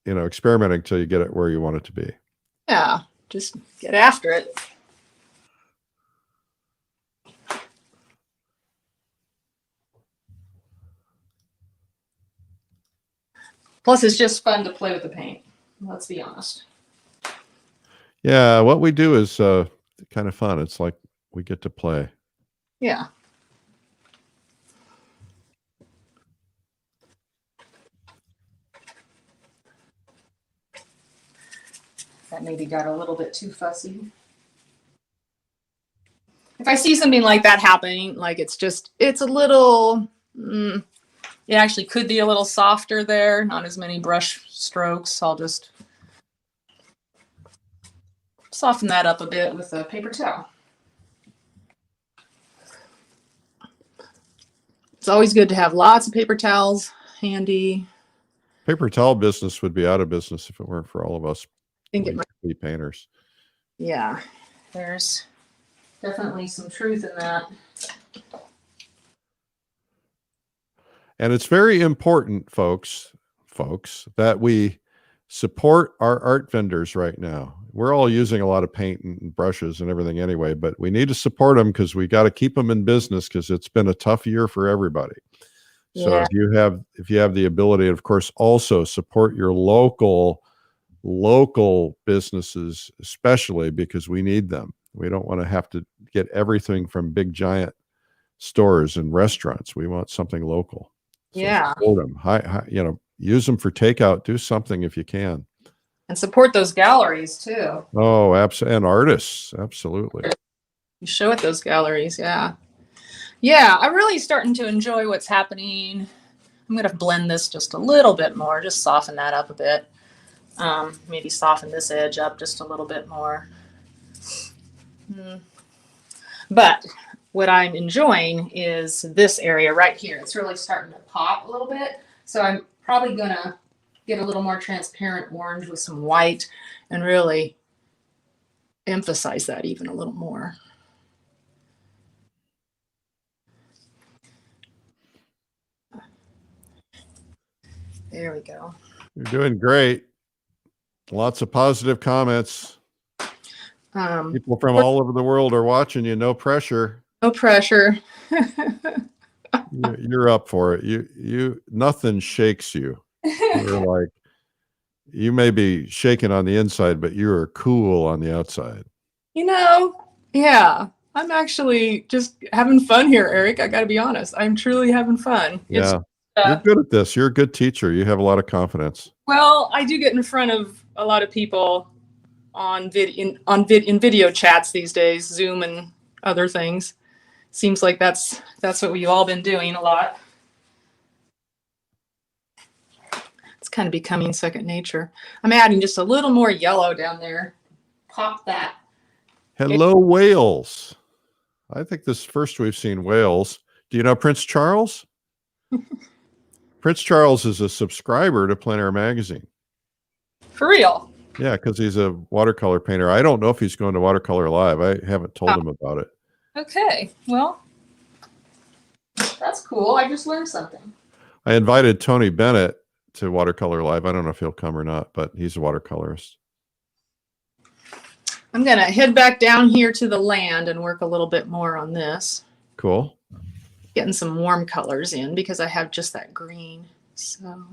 Speaker 1: experimenting till you get it where you want it to be.
Speaker 2: Yeah, just get after it. Plus, it's just fun to play with the paint. Let's be honest.
Speaker 1: Yeah, what we do is kind of fun. It's like we get to play.
Speaker 2: Yeah. That maybe got a little bit too fussy. If I see something like that happening, like it's a little, it actually could be a little softer there, not as many brush strokes. I'll just soften that up a bit with a paper towel. It's always good to have lots of paper towels handy.
Speaker 1: Paper towel business would be out of business if it weren't for all of us.
Speaker 2: I think it might
Speaker 1: be painters.
Speaker 2: Yeah, there's definitely some truth in that.
Speaker 1: And it's very important, folks, that we support our art vendors right now. We're all using a lot of paint and brushes and everything anyway, but we need to support them because we got to keep them in business because it's been a tough year for everybody. So
Speaker 2: Yeah.
Speaker 1: if you have the ability, of course, also support your local businesses, especially because we need them. We don't want to have to get everything from big giant stores and restaurants. We want something local. So
Speaker 2: Yeah.
Speaker 1: support them. Use them for takeout. Do something if you can.
Speaker 2: And support those galleries too.
Speaker 1: Oh, absolutely. And artists. Absolutely.
Speaker 2: You show at those galleries. Yeah. Yeah. I'm really starting to enjoy what's happening. I'm going to blend this just a little bit more, just soften that up a bit. Maybe soften this edge up just a little bit more. But what I'm enjoying is this area right here. It's really starting to pop a little bit. So probably gonna get a little more transparent orange with some white and really emphasize that even a little more. There we go.
Speaker 1: You're doing great. Lots of positive comments. People from all over the world are watching you. No pressure.
Speaker 2: No pressure.
Speaker 1: You're up for it. You nothing shakes you. You're like, you may be shaking on the inside, but you are cool on the outside.
Speaker 2: You know, yeah, I'm actually just having fun here, Eric. I got to be honest. I'm truly having fun.
Speaker 1: Yeah. You're good at this. You're a good teacher. You have a lot of confidence.
Speaker 2: Well, I do get in front of a lot of people in video chats these days, Zoom and other things. Seems like that's what we've all been doing a lot. It's kind of becoming second nature. I'm adding just a little more yellow down there. Pop that.
Speaker 1: Hello, Wales. I think this is first we've seen Wales. Do you know Prince Charles? Prince Charles is a subscriber to Plein Air Magazine.
Speaker 2: For real?
Speaker 1: Yeah, because he's a watercolor painter. I don't know if he's going to Watercolor Live. I haven't told him about it.
Speaker 2: Okay, well, that's cool. I just learned something.
Speaker 1: I invited Tony Bennett to Watercolor Live. I don't know if he'll come or not, but he's a watercolorist.
Speaker 2: I'm going to head back down here to the land and work a little bit more on this.
Speaker 1: Cool.
Speaker 2: Getting some warm colors in because I have just that green. So,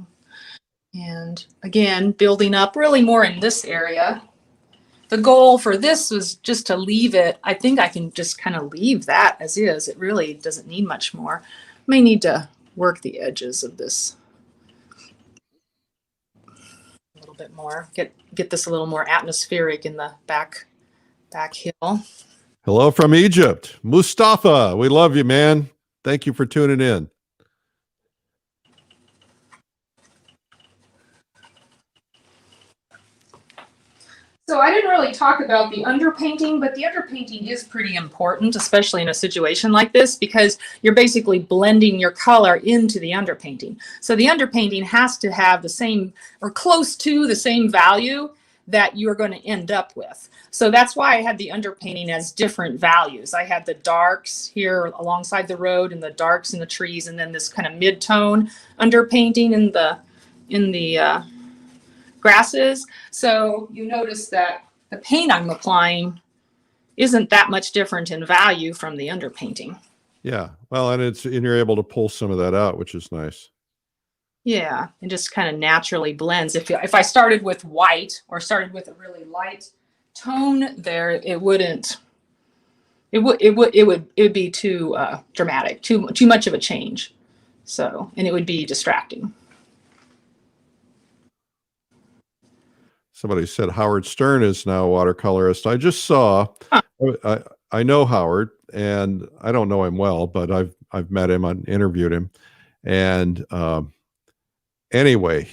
Speaker 2: and again, building up really more in this area. The goal for this was just to leave it. I think I can just kind of leave that as is. It really doesn't need much more. May need to work the edges of this a little bit more. Get this a little more atmospheric in the back hill.
Speaker 1: Hello from Egypt. Mustafa, we love you, man. Thank you for tuning in.
Speaker 2: So I didn't really talk about the underpainting, but the underpainting is pretty important, especially in a situation like this, because you're basically blending your color into the underpainting. So the underpainting has to have the same or close to the same value that you're going to end up with. So that's why I had the underpainting as different values. I had the darks here alongside the road and the darks in the trees, and then this kind of mid-tone underpainting in the grasses. So you notice that the paint I'm applying isn't that much different in value from the underpainting.
Speaker 1: Yeah. Well, and you're able to pull some of that out, which is nice.
Speaker 2: Yeah, it just kind of naturally blends. If I started with white or started with a really light tone there, it would be too dramatic, too much of a change. So, and it would be distracting.
Speaker 1: Somebody said Howard Stern is now a watercolorist. I just saw, I know Howard, and I don't know him well, but I've met him, I interviewed him. And anyway,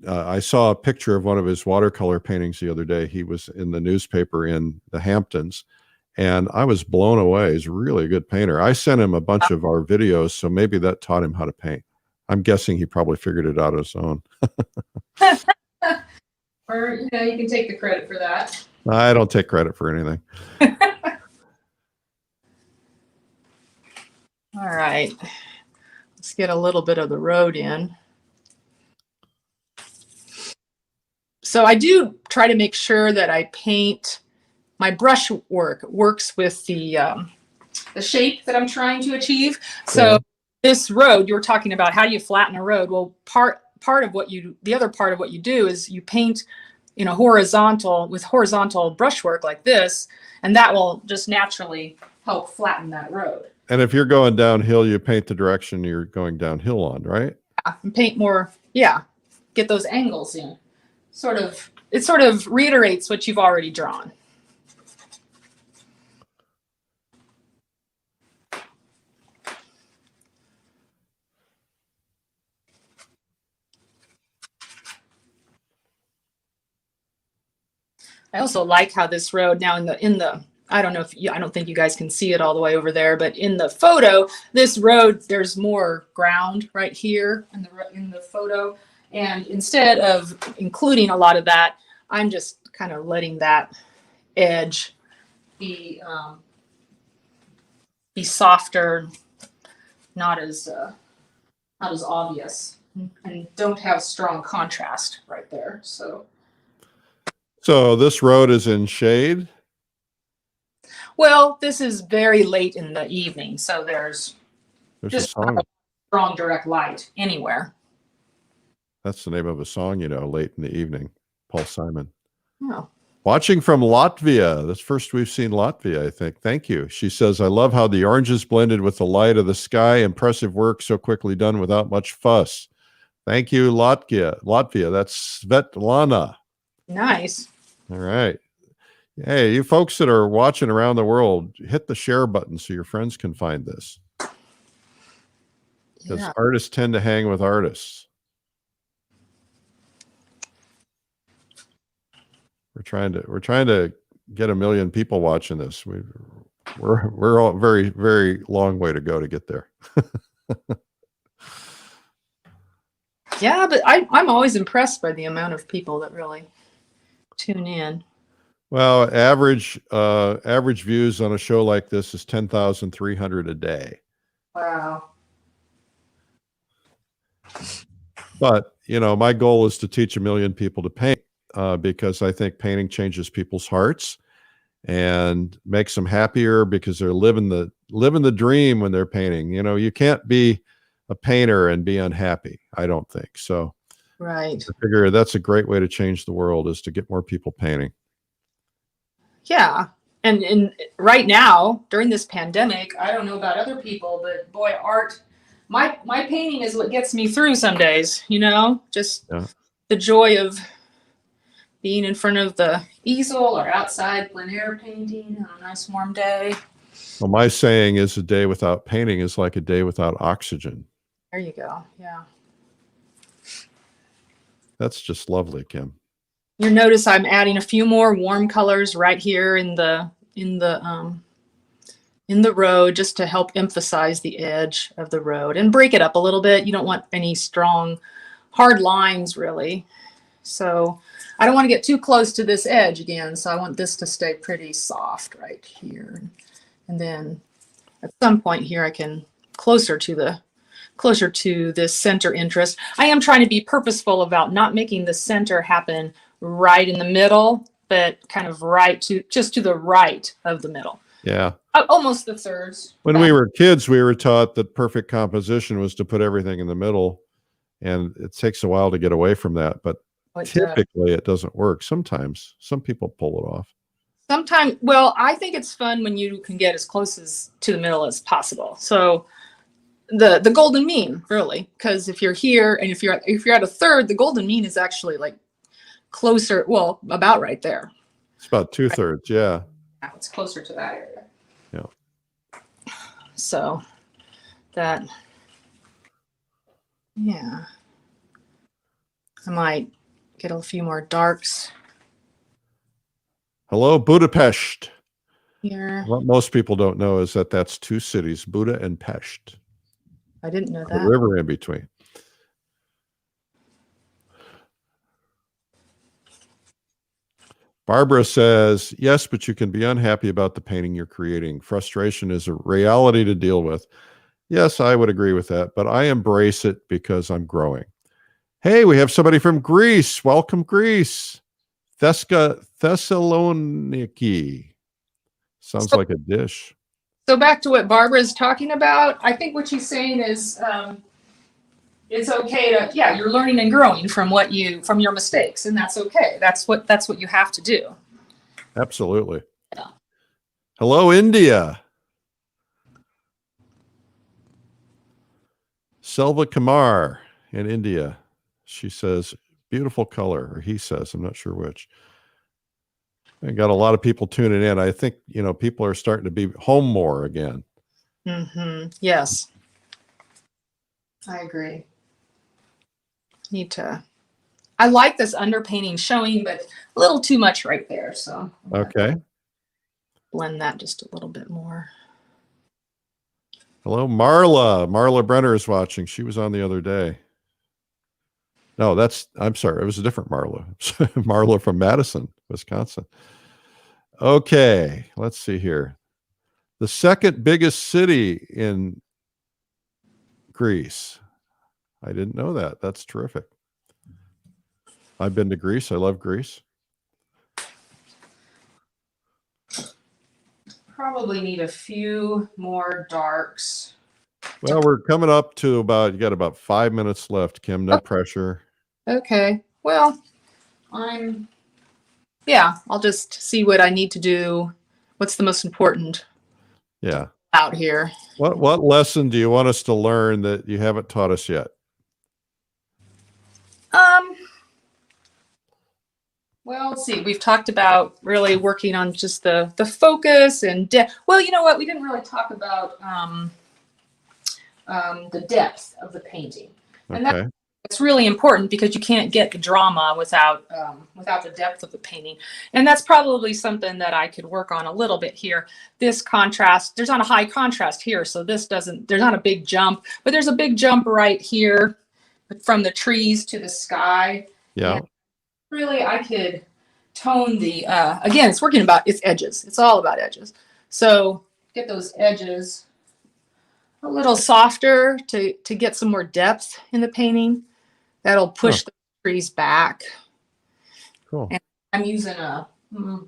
Speaker 1: I saw a picture of one of his watercolor paintings the other day. He was in the newspaper in the Hamptons, and I was blown away. He's really a good painter. I sent him a bunch of our videos, so maybe that taught him how to paint. I'm guessing he probably figured it out on his own.
Speaker 2: Or, you can take the credit for that.
Speaker 1: I don't take credit for anything.
Speaker 2: All right. Let's get a little bit of the road in. So I do try to make sure that I paint my brush works with the shape that I'm trying to achieve. So this road, you were talking about how you flatten a road. Well, the other part of what you do is you paint with horizontal brushwork like this, and that will just naturally help flatten that road.
Speaker 1: And if you're going downhill, you paint the direction you're going downhill on, right?
Speaker 2: Yeah, and paint more. Yeah, get those angles in. It sort of reiterates what you've already drawn. I also like how this road now in the I don't think you guys can see it all the way over there, but in the photo, this road, there's more ground right here in the photo. And instead of including a lot of that, I'm just kind of letting that edge be softer, not as obvious, and don't have strong contrast right there.
Speaker 1: So this road is in shade.
Speaker 2: Well, this is very late in the evening, so there's
Speaker 1: There's
Speaker 2: just
Speaker 1: a song.
Speaker 2: not a strong direct light anywhere.
Speaker 1: That's the name of a song, you know, Late in the Evening. Paul Simon.
Speaker 2: Oh.
Speaker 1: Watching from Latvia. That's first we've seen Latvia, I think. Thank you. She says, I love how the oranges blended with the light of the sky. Impressive work, so quickly done without much fuss. Thank you, Latvia. Latvia. That's Svetlana.
Speaker 2: Nice.
Speaker 1: All right. Hey, you folks that are watching around the world, hit the share button so your friends can find this. Because
Speaker 2: Yeah.
Speaker 1: artists tend to hang with artists. We're trying to get 1 million people watching this. We're all very, very long way to go to get there.
Speaker 2: Yeah, but I'm always impressed by the amount of people that really tune in.
Speaker 1: Well, average views on a show like this is 10,300 a day.
Speaker 2: Wow.
Speaker 1: But, you know, my goal is to teach 1 million people to paint because I think painting changes people's hearts and makes them happier because they're living the dream when they're painting. You know, you can't be a painter and be unhappy. I don't think so.
Speaker 2: Right.
Speaker 1: I figure that's a great way to change the world, is to get more people painting.
Speaker 2: Yeah. And right now, during this pandemic, I don't know about other people, but boy, art, my painting is what gets me through some days, you know, just the joy of being in front of the easel or outside plein air painting on a nice warm day.
Speaker 1: Well, my saying is, a day without painting is like a day without oxygen.
Speaker 2: There you go. Yeah.
Speaker 1: That's just lovely, Kim.
Speaker 2: You'll notice I'm adding a few more warm colors right here in the road, just to help emphasize the edge of the road and break it up a little bit. You don't want any strong, hard lines really. So I don't want to get too close to this edge again. So I want this to stay pretty soft right here. And then at some point here, I can closer to this center interest. I am trying to be purposeful about not making the center happen right in the middle, but kind of just to the right of the middle.
Speaker 1: Yeah.
Speaker 2: Almost the thirds.
Speaker 1: When we were kids, we were taught that perfect composition was to put everything in the middle, and it takes a while to get away from that, but typically it doesn't work. Sometimes some people pull it off.
Speaker 2: Sometimes, well, I think it's fun when you can get as close as to the middle as possible. So the golden mean, really, because if you're here and if you're at a third, the golden mean is actually like closer, well, about right there.
Speaker 1: It's about 2/3, yeah.
Speaker 2: It's closer to that area.
Speaker 1: Yeah.
Speaker 2: So that, yeah. I might get a few more darks
Speaker 1: Hello, Budapest.
Speaker 2: here.
Speaker 1: What most people don't know is that that's two cities, Buda and Pest.
Speaker 2: I didn't know
Speaker 1: The
Speaker 2: that.
Speaker 1: river in between. Barbara says, yes, but you can be unhappy about the painting you're creating. Frustration is a reality to deal with. Yes, I would agree with that, but I embrace it because I'm growing. Hey, we have somebody from Greece. Welcome, Greece. Thessaloniki. Sounds like a dish.
Speaker 2: So back to what Barbara is talking about, I think what she's saying is it's okay to, you're learning and growing from your mistakes, and that's okay. That's what you have to do.
Speaker 1: Absolutely.
Speaker 2: Yeah.
Speaker 1: Hello, India. Selva Kumar in India. She says, beautiful color, or he says, I'm not sure which. I got a lot of people tuning in. I think, people are starting to be home more again.
Speaker 2: Mm-hmm. Yes. I agree. I like this underpainting showing, but a little too much right there. So
Speaker 1: okay.
Speaker 2: Blend that just a little bit more.
Speaker 1: Hello, Marla. Marla Brenner is watching. She was on the other day. No, I'm sorry. It was a different Marla. Marla from Madison, Wisconsin. Okay, let's see here. The second biggest city in Greece. I didn't know that. That's terrific. I've been to Greece. I love Greece.
Speaker 2: Probably need a few more darks.
Speaker 1: Well, we're coming up to you got about 5 minutes left, Kim. No pressure.
Speaker 2: Okay. Well, I'll just see what I need to do. What's the most important
Speaker 1: Yeah.
Speaker 2: out here?
Speaker 1: What lesson do you want us to learn that you haven't taught us yet?
Speaker 2: Well, let's see. We've talked about really working on just the focus and depth. Well, you know what? We didn't really talk about the depth of the painting, and
Speaker 1: Okay.
Speaker 2: that's really important because you can't get the drama without the depth of the painting. And that's probably something that I could work on a little bit here. This contrast, there's not a high contrast here, so there's not a big jump, but there's a big jump right here from the trees to the sky.
Speaker 1: Yeah.
Speaker 2: And really, I could tone the, again, it's edges. It's all about edges. So get those edges a little softer to get some more depth in the painting. That'll push the trees back.
Speaker 1: Cool.
Speaker 2: And I'm using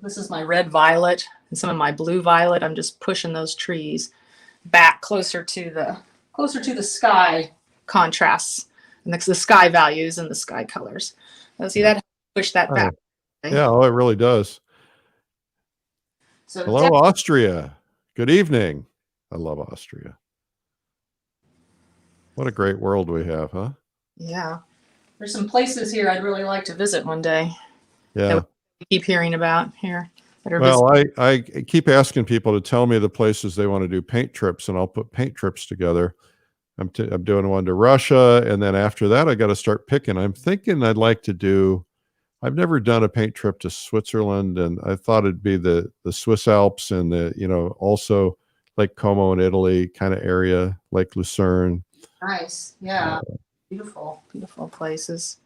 Speaker 2: this is my red violet and some of my blue violet. I'm just pushing those trees back closer to the sky contrasts and the sky values and the sky colors. See that? Push that back.
Speaker 1: Yeah, oh, it really does.
Speaker 2: So
Speaker 1: hello, Austria. Good evening. I love Austria. What a great world we have, huh?
Speaker 2: Yeah. There's some places here I'd really like to visit one day.
Speaker 1: Yeah.
Speaker 2: That we keep hearing about here.
Speaker 1: Well, I keep asking people to tell me the places they want to do paint trips, and I'll put paint trips together. I'm doing one to Russia, and then after that, I got to start picking. I'm thinking I've never done a paint trip to Switzerland, and I thought it'd be the Swiss Alps and also Lake Como in Italy kind of area, Lake Lucerne.
Speaker 2: Nice. Yeah. Beautiful, beautiful places.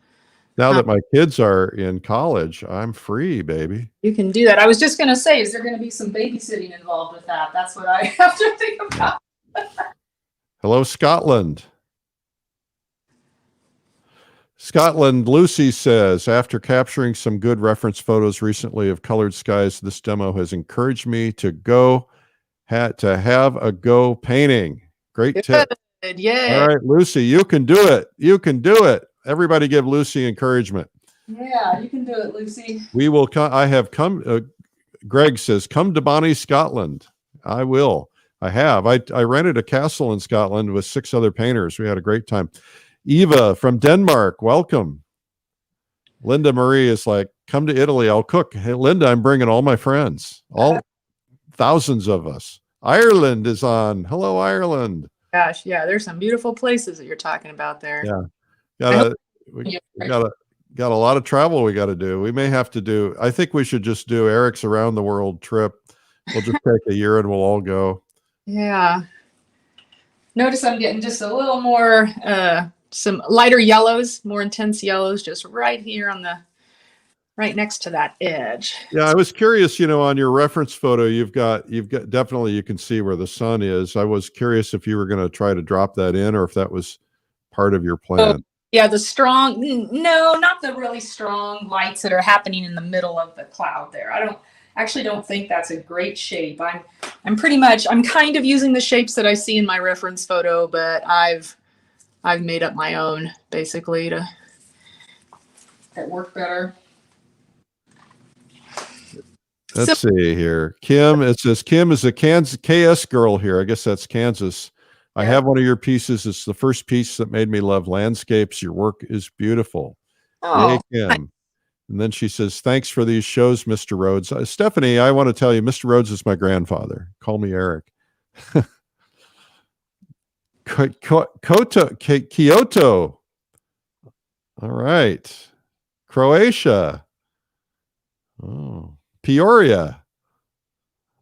Speaker 1: Now that my kids are in college, I'm free, baby.
Speaker 2: You can do that. I was just going to say, is there going to be some babysitting involved with that? That's what I have to think about.
Speaker 1: Hello, Scotland. Scotland, Lucy says, after capturing some good reference photos recently of colored skies, this demo has encouraged me to have a go painting. Great tip.
Speaker 2: Yeah.
Speaker 1: All right, Lucy, you can do it. You can do it. Everybody give Lucy encouragement.
Speaker 2: Yeah, you can do it, Lucy.
Speaker 1: We will come. I have come. Greg says, come to Bonnie, Scotland. I will. I have. I rented a castle in Scotland with 6 other painters. We had a great time. Eva from Denmark, welcome. Linda Marie is like, come to Italy. I'll cook. Hey, Linda, I'm bringing all my friends, all thousands of us. Ireland is on. Hello, Ireland.
Speaker 2: Gosh, yeah, there's some beautiful places that you're talking about there.
Speaker 1: Yeah. We got a lot of travel we got to do. We may have to do, I think we should just do Eric's around the world trip. We'll just take a year and we'll all go.
Speaker 2: Yeah. Notice I'm getting just a little more, some lighter yellows, more intense yellows, just right here right next to that edge.
Speaker 1: Yeah, I was curious, on your reference photo, you've got definitely, you can see where the sun is. I was curious if you were going to try to drop that in or if that was part of your plan.
Speaker 2: Oh, yeah, no, not the really strong lights that are happening in the middle of the cloud there. I don't think that's a great shape. I'm kind of using the shapes that I see in my reference photo, but I've made up my own basically that work better.
Speaker 1: Let's see here. Kim, it says Kim is a Kansas KS girl here. I guess that's Kansas. I have one of your pieces. It's the first piece that made me love landscapes. Your work is beautiful.
Speaker 2: Oh,
Speaker 1: yay, Kim. And then she says, thanks for these shows, Mr. Rhodes. Stephanie, I want to tell you, Mr. Rhodes is my grandfather. Call me Eric. Kyoto. All right. Croatia. Oh, Peoria.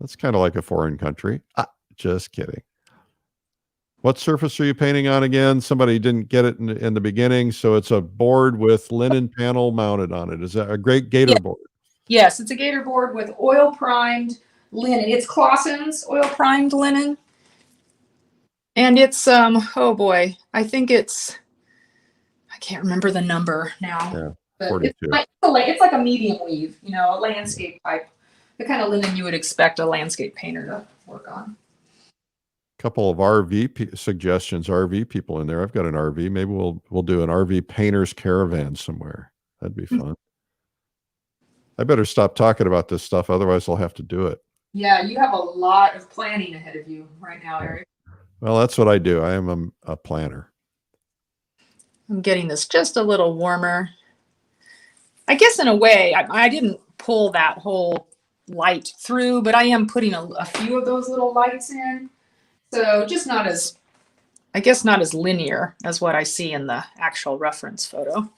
Speaker 1: That's kind of like a foreign country. Just kidding. What surface are you painting on again? Somebody didn't get it in the beginning. So it's a board with linen panel mounted on it. Is that a great gator board?
Speaker 2: Yes, it's a gator board with oil primed linen. It's Clausen's oil primed linen. And it's, oh boy, I think I can't remember the number now.
Speaker 1: Yeah,
Speaker 2: but
Speaker 1: 42.
Speaker 2: It's like a medium weave, a landscape type, the kind of linen you would expect a landscape painter to work on.
Speaker 1: Couple of RV suggestions, RV people in there. I've got an RV. Maybe we'll do an RV painter's caravan somewhere. That'd be fun. I better stop talking about this stuff, otherwise I'll have to do it.
Speaker 2: Yeah, you have a lot of planning ahead of you right now, Eric.
Speaker 1: Well, that's what I do. I am a planner.
Speaker 2: I'm getting this just a little warmer. I guess in a way, I didn't pull that whole light through, but I am putting a few of those little lights in. So just not as linear as what I see in the actual reference photo.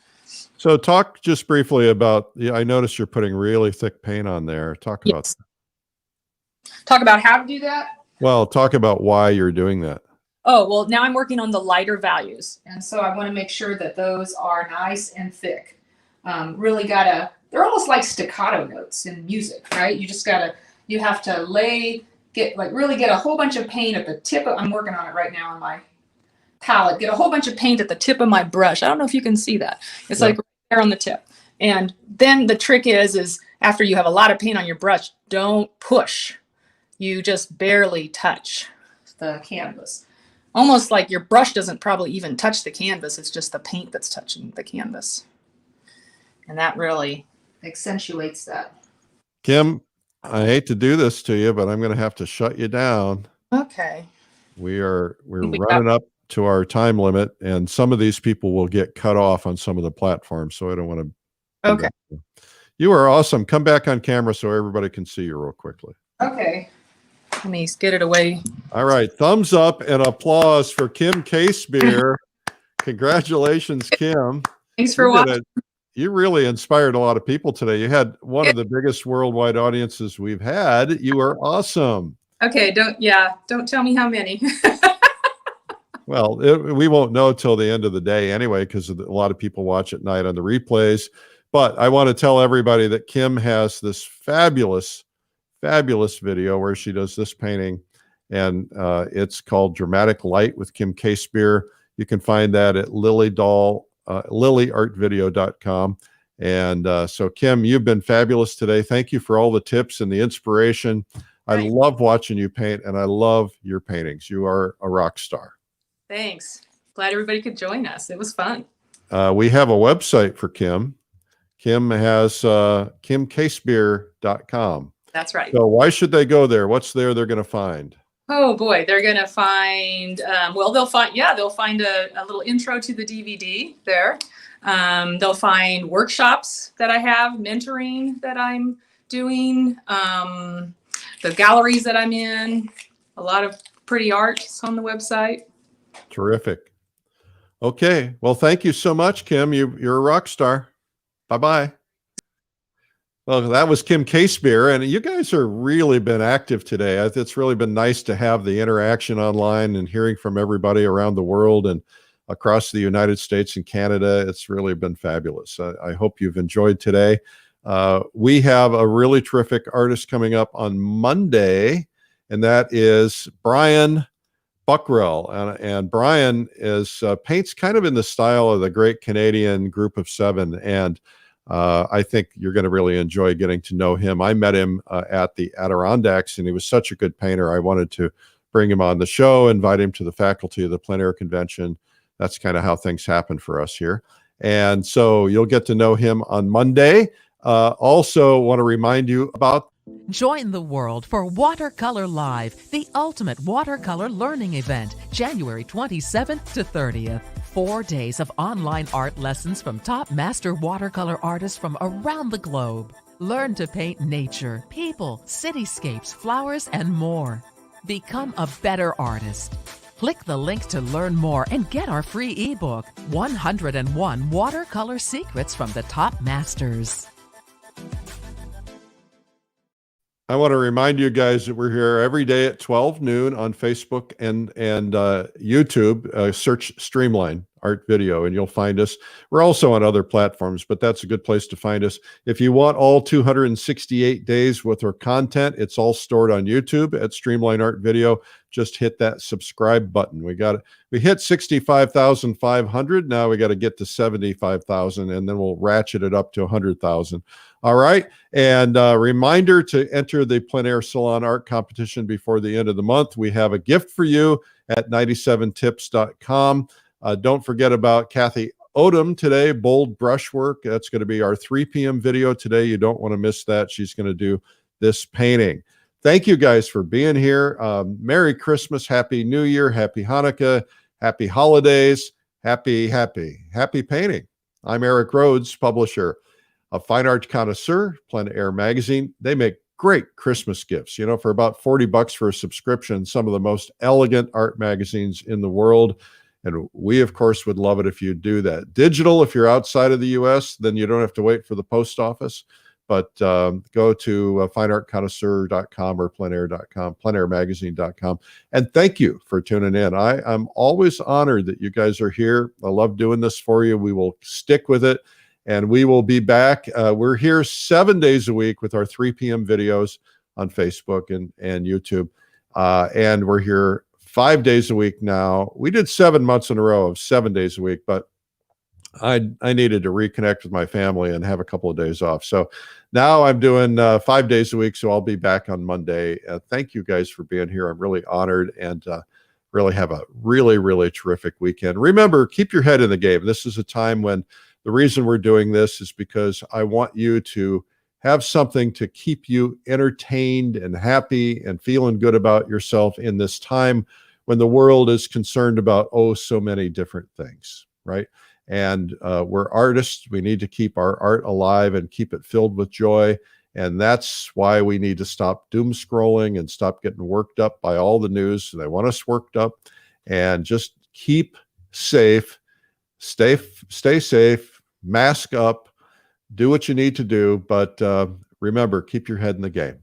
Speaker 1: So talk just briefly about, I noticed you're putting really thick paint on there. Talk about
Speaker 2: how to do that.
Speaker 1: Well, talk about why you're doing that.
Speaker 2: Oh, well, now I'm working on the lighter values. And so I want to make sure that those are nice and thick. They're almost like staccato notes in music, right? You have to really get a whole bunch of paint at the tip I'm working on it right now on my palette. Get a whole bunch of paint at the tip of my brush. I don't know if you can see that. It's like right there on the tip. And then the trick is after you have a lot of paint on your brush, don't push. You just barely touch the canvas. Almost like your brush doesn't probably even touch the canvas. It's just the paint that's touching the canvas. And that really accentuates that.
Speaker 1: Kim, I hate to do this to you, but I'm going to have to shut you down.
Speaker 2: Okay.
Speaker 1: We're running up to our time limit, and some of these people will get cut off on some of the platforms. So I don't want to.
Speaker 2: Okay.
Speaker 1: You are awesome. Come back on camera so everybody can see you real quickly.
Speaker 2: Okay. Let me get it away.
Speaker 1: All right. Thumbs up and applause for Kim Casebeer. Congratulations, Kim.
Speaker 2: Thanks for watching.
Speaker 1: You really inspired a lot of people today. You had one of the biggest worldwide audiences we've had. You are awesome.
Speaker 2: Okay. Don't tell me how many.
Speaker 1: Well, we won't know till the end of the day anyway, because a lot of people watch at night on the replays. But I want to tell everybody that Kim has this fabulous video where she does this painting, and it's called Dramatic Light with Kim Casebeer. You can find that at lilyartvideo.com. And so Kim, you've been fabulous today. Thank you for all the tips and the inspiration. I love watching you paint, and I love your paintings. You are a rock star.
Speaker 2: Thanks. Glad everybody could join us. It was fun.
Speaker 1: We have a website for Kim. Kim has kimcasebeer.com.
Speaker 2: That's right.
Speaker 1: So why should they go there? What's there they're going to find?
Speaker 2: Oh boy, they're going to find, they'll find a little intro to the DVD there. They'll find workshops that I have, mentoring that I'm doing, the galleries that I'm in, a lot of pretty art on the website.
Speaker 1: Terrific. Okay. Well, thank you so much, Kim. You're a rock star. Bye-bye. Well, that was Kim Casebeer, and you guys are really been active today. It's really been nice to have the interaction online and hearing from everybody around the world and across the United States and Canada. It's really been fabulous. I hope you've enjoyed today. We have a really terrific artist coming up on Monday, and that is Brian Buckrell. And Brian paints kind of in the style of the great Canadian Group of Seven, and I think you're going to really enjoy getting to know him. I met him at the Adirondacks, and he was such a good painter. I wanted to bring him on the show, invite him to the faculty of the Plein Air Convention. That's kind of how things happen for us here. And so you'll get to know him on Monday. Also want to remind you about
Speaker 3: Join the world for Watercolor Live, the ultimate watercolor learning event, January 27th to 30th. 4 days of online art lessons from top master watercolor artists from around the globe. Learn to paint nature, people, cityscapes, flowers, and more. Become a better artist. Click the link to learn more and get our free ebook, 101 Watercolor Secrets from the Top Masters.
Speaker 1: I want to remind you guys that we're here every day at 12 noon on Facebook and YouTube. Search Streamline Art Video and you'll find us. We're also on other platforms, but that's a good place to find us. If you want all 268 days with our content, it's all stored on YouTube at Streamline Art Video. Just hit that subscribe button. We hit 65,500. Now we got to get to 75,000 and then we'll ratchet it up to 100,000. All right. And reminder to enter the plein air salon art competition before the end of the month. We have a gift for you at 97tips.com. Don't forget about Kathy Odom today, bold brushwork. That's going to be our 3 p.m. video today. You don't want to miss that. She's going to do this painting. Thank you guys for being here. Merry Christmas, Happy New Year, Happy Hanukkah, Happy Holidays, happy painting. I'm Eric Rhodes, publisher of Fine Art Connoisseur, Plein Air Magazine. They make great Christmas gifts, for about $40 for a subscription, some of the most elegant art magazines in the world. And we, of course, would love it if you do that. Digital, if you're outside of the U.S., then you don't have to wait for the post office. But go to fineartconnoisseur.com or pleinair.com, pleinairmagazine.com. And thank you for tuning in. I'm always honored that you guys are here. I love doing this for you. We will stick with it. And we will be back. We're here 7 days a week with our 3 p.m. videos on Facebook and YouTube. And we're here 5 days a week now. We did 7 months in a row of 7 days a week, but I needed to reconnect with my family and have a couple of days off. So now I'm doing 5 days a week. So I'll be back on Monday. Thank you guys for being here. I'm really honored and really have a really terrific weekend. Remember, keep your head in the game. This is a time when the reason we're doing this is because I want you to have something to keep you entertained and happy and feeling good about yourself in this time when the world is concerned about, so many different things, right? And we're artists. We need to keep our art alive and keep it filled with joy. And that's why we need to stop doom scrolling and stop getting worked up by all the news. They want us worked up, and just keep safe, stay safe, mask up, do what you need to do. But remember, keep your head in the game.